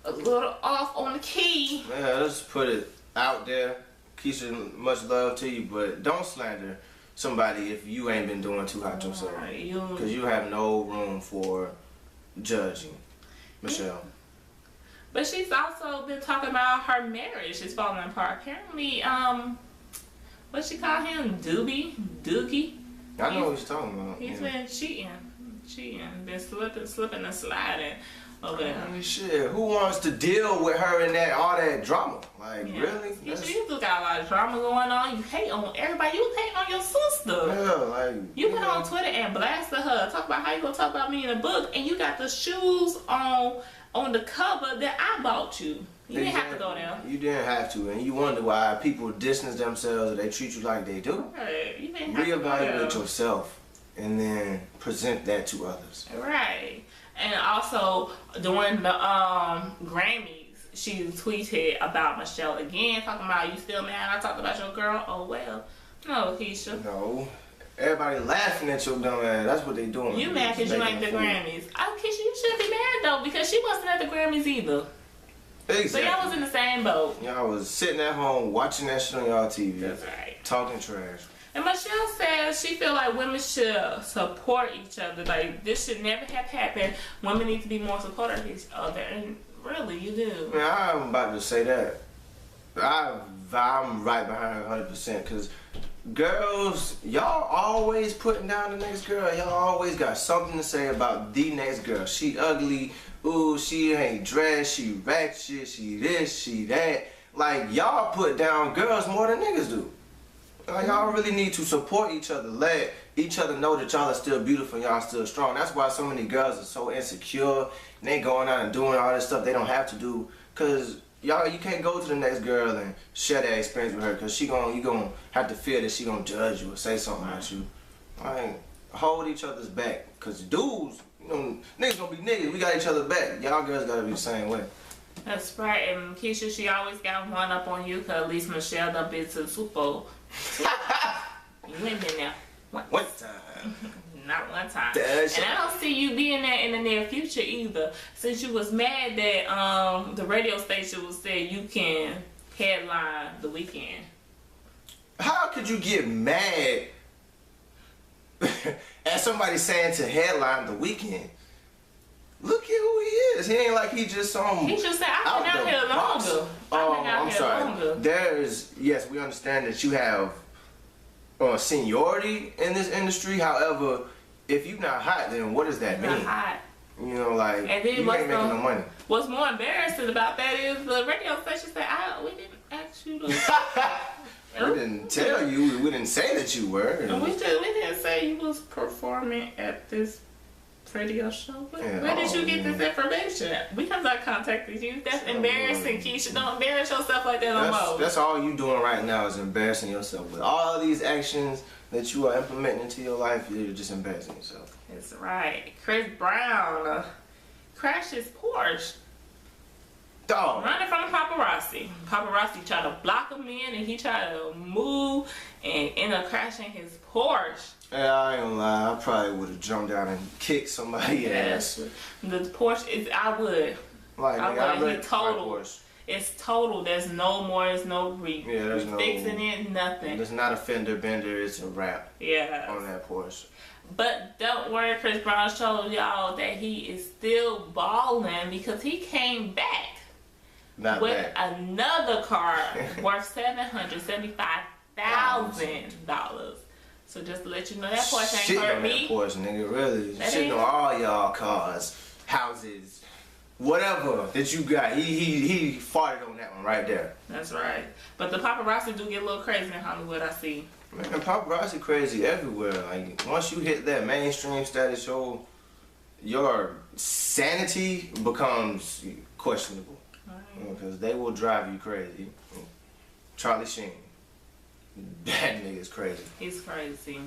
a little off on the key. Yeah, let's put it out there. Keisha, much love to you, but don't slander somebody if you ain't been doing too hot yourself. Because you have no room for judging Michelle. But she's also been talking about her marriage is falling apart. Apparently, what she call him? Doogie? I know what you're talking about. He's been cheating. Been slipping and sliding over there. I mean, shit, who wants to deal with her and all that drama? Like, Yeah. really? You still got a lot of drama going on. You hate on everybody. You hate on your sister. Yeah, like... You went on Twitter and blasted her. Talk about how you gonna talk about me in a book, and you got the shoes on the cover that I bought you. You didn't have to go there. You didn't have to, and you wonder why people distance themselves or they treat you like they do. Right. You didn't have to go Reevaluate there. yourself and then present that to others. Right. And also during the Grammys, she tweeted about Michelle again, talking about you still mad I talked about your girl. Oh well. No, Keisha. No. Everybody laughing at your dumb ass. That's what they doing. You mad because you ain't the Grammys. Oh, Keisha, you shouldn't be mad though because she wasn't at the Grammys either. Exactly. So y'all was in the same boat. Y'all was sitting at home watching that shit on y'all TV. That's right. Talking trash. And Michelle says she feel like women should support each other. Like, this should never have happened. Women need to be more supportive of each other. And really, you do. Man, I'm about to say that. I'm right behind her 100% because girls, y'all always putting down the next girl. Y'all always got something to say about the next girl. She ugly. Ooh, she ain't dressed. She ratchet. She this, she that. Like, y'all put down girls more than niggas do. Like, y'all really need to support each other. Let each other know that y'all are still beautiful and y'all still strong. That's why so many girls are so insecure and they going out and doing all this stuff they don't have to do. Cause y'all, you can't go to the next girl and share that experience with her. Cause you gonna have to feel that she gonna judge you or say something about you. Like, hold each other's back. Cause dudes, you know, niggas gonna be niggas. We got each other back. Y'all girls gotta be the same way. That's right. And Keisha, she always got one up on you because at least Michelle done been to the Super Bowl. You ain't been there. One time. Not one time. That's and I don't see you being there in the near future either. Since you was mad that the radio station was saying you can headline the weekend. How could you get mad at somebody saying to headline the weekend? Look at who he is. He ain't like he just He just said, I've been out here longer. I'm sorry. Yes, we understand that you have seniority in this industry. However, if you're not hot, then what does that mean? Not hot. You know, like, And then you ain't making no money. What's more embarrassing about that is the radio station said, we didn't ask you to. We didn't tell you. We didn't say that you were. We didn't say you was performing at this radio show. Where did you get this information? We have not contacted you. That's embarrassing, Keisha. Don't embarrass yourself like that no more. That's all you doing right now is embarrassing yourself. With all of these actions that you are implementing into your life, you're just embarrassing yourself. That's right. Chris Brown crashed his Porsche. Dog. Running from the paparazzi. Paparazzi tried to block him in and he tried to move and ended up crashing his Porsche. Yeah, I ain't gonna lie. I probably would have jumped down and kicked somebody's ass. The Porsche is, I would. Like, I would. It's total. It's total. There's no more. There's no there's no fixing it. Nothing. It's not a fender bender. It's a wrap. Yeah. On that Porsche. But don't worry, Chris Brown showed y'all that he is still balling because he came back with another car worth $775,000. So just to let you know, that Porsche ain't hurt me. That Porsche, nigga, really. Shitting on all y'all cars, houses, whatever that you got. He farted on that one right there. That's right. But the paparazzi do get a little crazy in Hollywood, I see. Man, paparazzi crazy everywhere. Like, once you hit that mainstream status, your sanity becomes questionable. Because they will drive you crazy. Charlie Sheen. That nigga's crazy. He's crazy.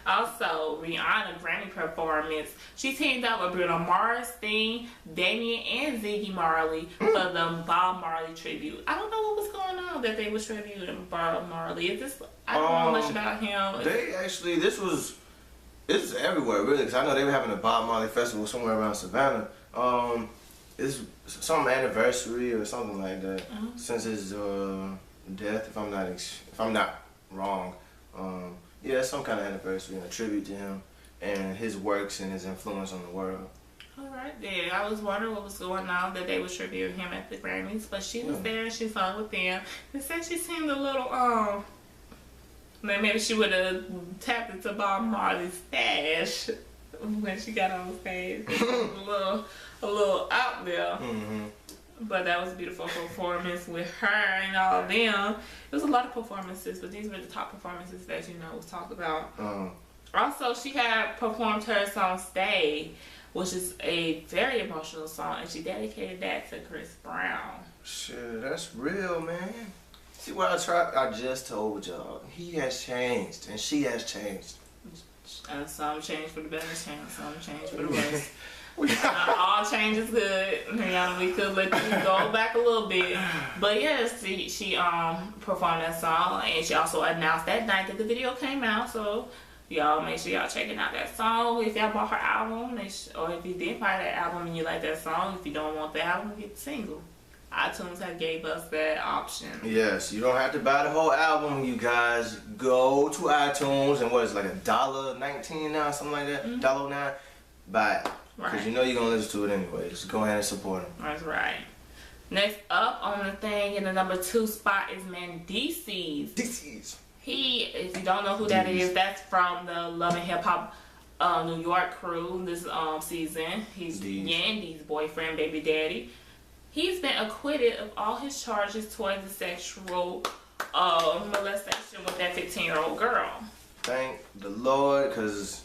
Also, Rihanna Grammy performance. She teamed up with Bruno Mars, Sting, Damien, and Ziggy Marley for the Bob Marley tribute. I don't know what was going on that they was tributing Bob Marley. Is this? I don't know much about him. They actually, this was everywhere really, because I know they were having a Bob Marley festival somewhere around Savannah. It's some anniversary or something like that since his death, if I'm not wrong. Yeah, some kind of anniversary and a tribute to him and his works and his influence on the world. Alright, yeah, I was wondering what was going on that they was tributing him at the Grammys, but she was there and she sung with them. They said she seemed a little maybe she would have tapped into Bob Marley's stash. when she got on stage. It was a little out there. Mm-hmm. But that was a beautiful performance with her and all of them. It was a lot of performances, but these were the top performances that was talked about. Also, she had performed her song "Stay," which is a very emotional song, and she dedicated that to Chris Brown. Shit, that's real, man. See what I just told y'all. He has changed, and she has changed. And some change for the better, some change for the worse. All change is good. We could let you go back a little bit. But yes, she performed that song, and she also announced that night that the video came out. So y'all make sure y'all checking out that song. If y'all bought her album, or if you didn't buy that album and you like that song, if you don't want the album, get the single. iTunes have gave us that option. Yes, you don't have to buy the whole album, you guys. Go to iTunes and what is it, like $1.19 now, something like that, $1.09. Buy it. Because you know you're going to listen to it anyway. Just go ahead and support him. That's right. Next up on the thing in the number 2 spot is Dosage. Dosage. He, if you don't know who that is, that's from the Love and Hip Hop New York crew this season. He's Yandy's boyfriend, baby daddy. He's been acquitted of all his charges towards the sexual molestation with that 15-year-old girl. Thank the Lord, because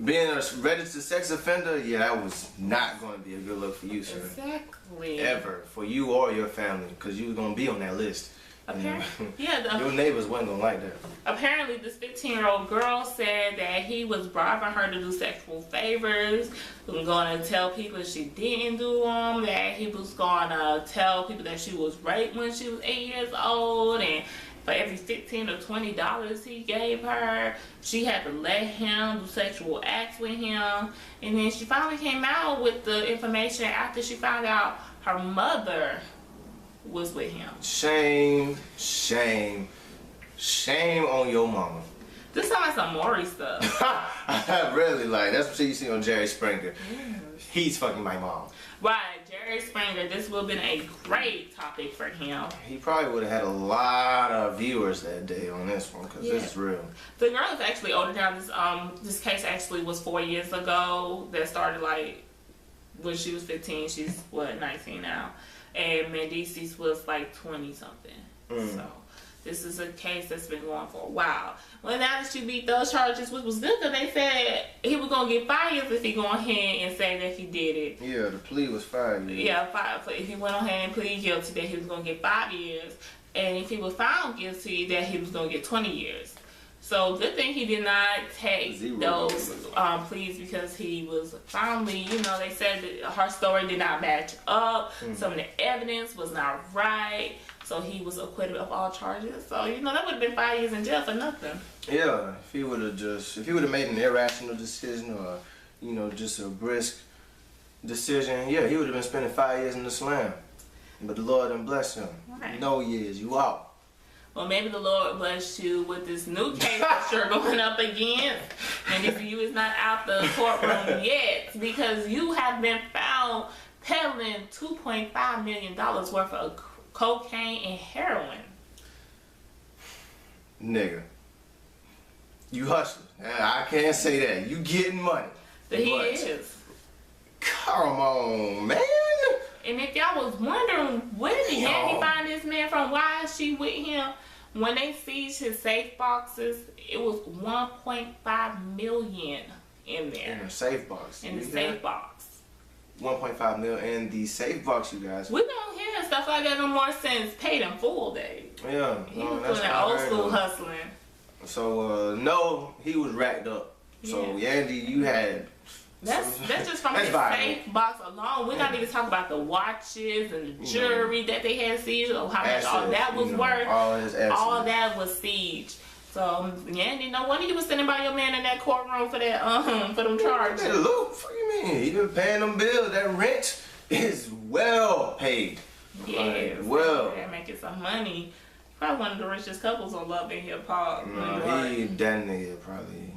being a registered sex offender, yeah, that was not going to be a good look for you, sir. Exactly. Ever. For you or your family, because you were going to be on that list. Your neighbors wasn't going to like that. Apparently, this 15-year-old girl said that he was bribing her to do sexual favors, was going to tell people she didn't do them, that he was going to tell people that she was raped when she was 8 years old, and for every $15 or $20 he gave her, she had to let him do sexual acts with him. And then she finally came out with the information after she found out her mother was with him. Shame, shame, shame on your mama. This sounds like some Maury stuff. Really, like, that's what you see on Jerry Springer. He's fucking my mom. Right, Jerry Springer, this would have been a great topic for him. He probably would have had a lot of viewers that day on this one, because this is real. The girl is actually older now. This case actually was 4 years ago. That started like when she was 15. She's, 19 now. And Mendices was like 20 something. So this is a case that's been going for a while. Well, now that you beat those charges, which was good, because they said he was going to get 5 years if he go ahead and say that he did it. Yeah, the plea was 5 years. Yeah, 5. If he went ahead and plead guilty, that he was going to get 5 years. And if he was found guilty, that he was going to get 20 years. So good thing he did not take those pleas, because he was finally, they said that her story did not match up. Some of the evidence was not right. So he was acquitted of all charges. So, that would have been 5 years in jail for nothing. Yeah, if he would have made an irrational decision or, just a brisk decision, yeah, he would have been spending 5 years in the slam. But the Lord done bless him. Right. No years, you out. Well, maybe the Lord bless you with this new case that you're going up against. And if you is not out the courtroom yet, because you have been found peddling $2.5 million worth of cocaine and heroin. Nigga. You hustling. I can't say that. You getting money. He is. Come on, man. And if y'all was wondering, where did Yandy find this man from? Why is she with him? When they seized his safe boxes, it was $1.5 million in there. In the safe box. In the safe box. 1.5 million in the safe box, you guys. We don't hear stuff like that no more since Paid in Full days. Yeah. He was doing that old school hustling. So, no, he was racked up. So, Yandy, you had... That's just from the safe box alone. We're not even talking about the watches and the jewelry that they had seized, or how much all that was worth. All that was sieged. So, Yandy, no wonder you was sitting by your man in that courtroom for that for them charges. Hey, look, what do you mean? He been paying them bills. That rent is well paid. Yeah, they're making some money. Probably one of the richest couples on Love and Hip Hop. That nigga probably.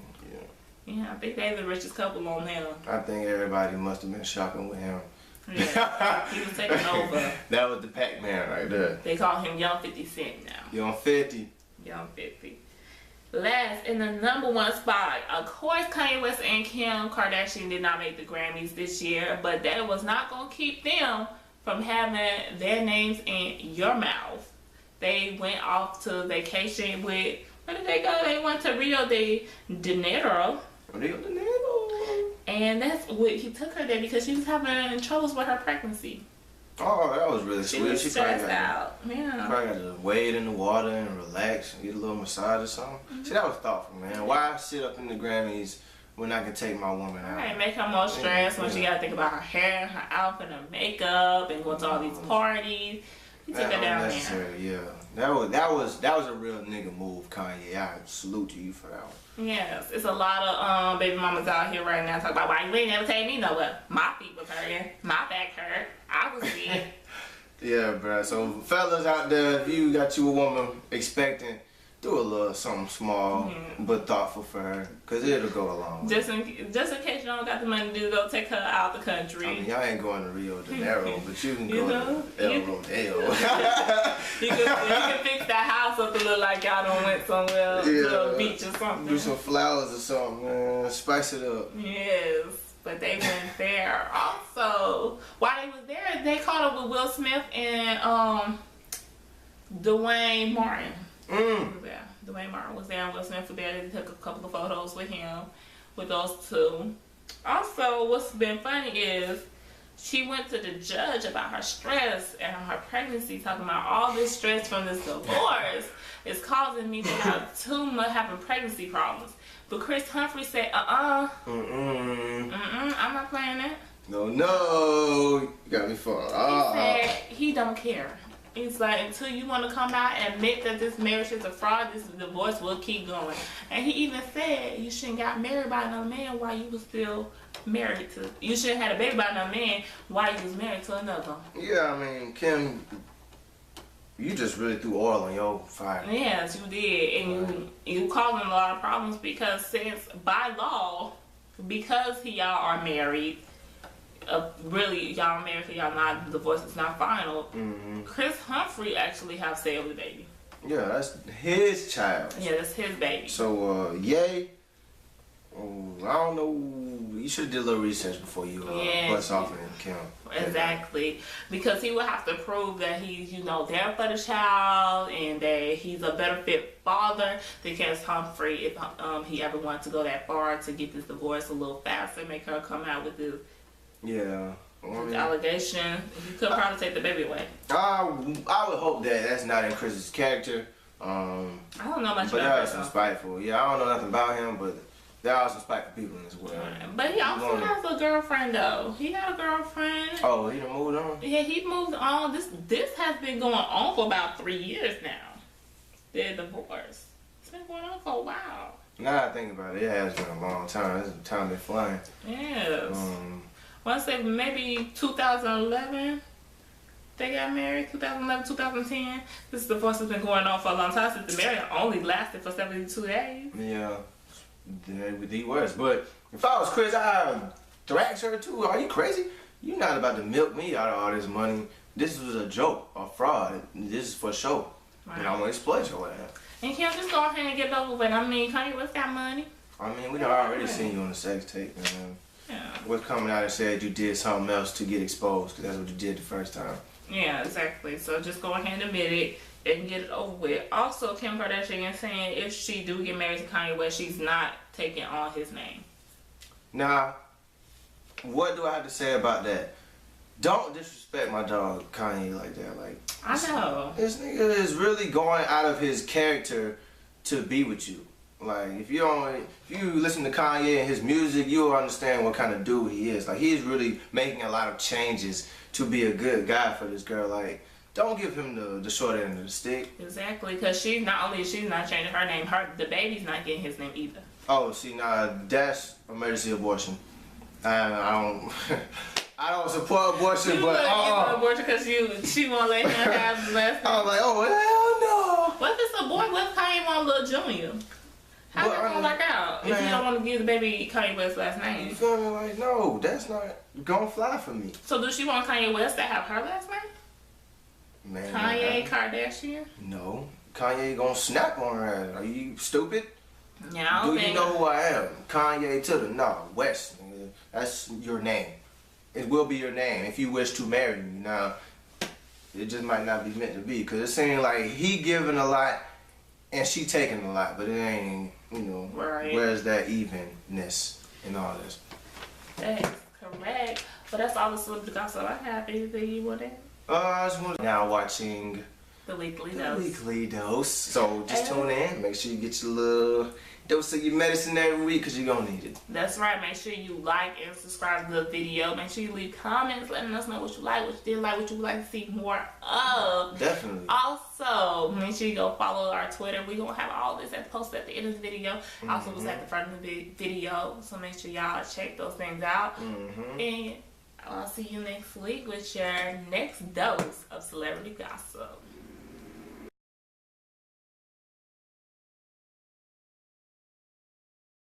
Yeah, I think they're the richest couple on there. I think everybody must have been shopping with him. Yeah, he was taking over. That was the Pac-Man right there. They call him Young 50 Cent now. Young 50. Young 50. Last in the #1 spot, of course, Kanye West and Kim Kardashian did not make the Grammys this year, but that was not going to keep them from having their names in your mouth. They went off to vacation with, where did they go? They went to Rio de Janeiro. Rio de Janeiro. And that's what he took her there because she was having troubles with her pregnancy. Oh, that was really She sweet. was stressed out. Yeah. Probably got to wade in the water and relax and get a little massage or something. See, that was thoughtful, man. Why sit up in the Grammys when I can take my woman out? Right, make her more stressed when she got to think about her hair, her outfit, her makeup, and going to all these parties. He took her down there. Yeah. That was a real nigga move, Kanye. I salute to you for that one. Yes, it's a lot of baby mamas out here right now talking about why you ain't never take me nowhere. My feet was hurting, my back hurt, I was sick. Yeah, bro. So fellas out there, if you got you a woman expecting, do a little something small but thoughtful for her, cause it'll go a long way. Just in case you don't got the money to go take her out the country. I mean, y'all ain't going to Rio de Janeiro, but you can go to El Rodeo. You can fix that house up to look like y'all done went somewhere to a beach or something. Do some flowers or something, man. Spice it up. Yes, but they went there. Also, while they was there, they caught up with Will Smith and Dwayne Martin. Yeah, Dwayne Martin was there and Will Smith was there. They took a couple of photos with him, with those two. Also, what's been funny is she went to the judge about her stress and her pregnancy, talking about all this stress from this divorce is causing me to have too much having pregnancy problems. But Chris Humphrey said, I'm not playing that. No, you got me fucked. He said he don't care. He's like, until you want to come out and admit that this marriage is a fraud, this divorce will keep going. And he even said you shouldn't got married by another man while you was still married to. You shouldn't have had a baby by another man while you was married to another. Yeah, I mean, Kim, you just really threw oil on your fire. Yes, you did, and you causing a lot of problems because since by law, because y'all are married. Really, y'all married, so y'all not, the divorce is not final. Chris Humphrey actually have say over the baby. Yeah, that's his child. Yeah, that's his baby. So, yay. I don't know. You should have did a little research before you bust off in Kim. Exactly. Because he would have to prove that he's, there for the child and that he's a better fit father than Chris Humphrey if he ever wanted to go that far to get this divorce a little faster, make her come out with this. Yeah. Allegation. You could probably take the baby away. I would hope that that's not in Chris's character. I don't know much but about there are him. some spiteful. Yeah, I don't know nothing about him, but there are some spiteful people in this world. But he also has a girlfriend, though. He got a girlfriend. Oh, he done moved on? Yeah, he moved on. This has been going on for about 3 years now. Their divorce. It's been going on for a while. Now I think about it, it has been a long time. This time been flying. Yes. I want to say maybe 2011 they got married, 2011, 2010. This divorce has been going on for a long time since the marriage only lasted for 72 days. Yeah, that would be worse. But if I was Chris, I'd thrash her too. Are you crazy? You're not about to milk me out of all this money. This was a joke, a fraud. This is for show. Right. And I'm going to exploit your ass. And Kim, just go ahead and get it over with. I mean, Kanye West got money. I mean, we done already seen you on the sex tape, man. Yeah. What's coming out and said you did something else to get exposed, because that's what you did the first time. Yeah, exactly. So just go ahead and admit it and get it over with. Also, Kim Kardashian is saying if she do get married to Kanye West, she's not taking on his name. Now, what do I have to say about that? Don't disrespect my dog Kanye like that. Like, I know. This nigga is really going out of his character to be with you. Like, if you listen to Kanye and his music, you'll understand what kind of dude he is. Like, he's really making a lot of changes to be a good guy for this girl. Like, don't give him the short end of the stick. Exactly, because she's not changing her name, the baby's not getting his name either. Oh, see, nah, that's emergency abortion. I don't support abortion, but abortion because she won't let him have the last name. I was like, oh hell no. What if it's a boy? What if Kanye want Lil Junior? How's that gonna work out if you don't want to give the baby Kanye West's last name? You feel me? Like, no, that's not gonna fly for me. So does she want Kanye West to have her last name? Man, Kanye Kardashian? No, Kanye gonna snap on her ass. Are you stupid? Yeah, Do you know who I am? Kanye to the West. Nigga. That's your name. It will be your name if you wish to marry me. Now, it just might not be meant to be, because it seems like he giving a lot and she taking a lot, but it ain't, you know, right. Where's that evenness in all this? That's correct. But that's all the celebrity gossip I have. Anything you want to add? I just want now watching The Weekly Dose. So just tune in. Make sure you get your little dose of your medicine every week, because you're going to need it. That's right. Make sure you like and subscribe to the video. Make sure you leave comments letting us know what you like, what you didn't like, what you would like to see more of. Definitely. Also, make sure you go follow our Twitter. We're going to have all this posted at the end of the video. Also, it's at the front of the video. So make sure y'all check those things out. And I'll see you next week with your next dose of celebrity gossip.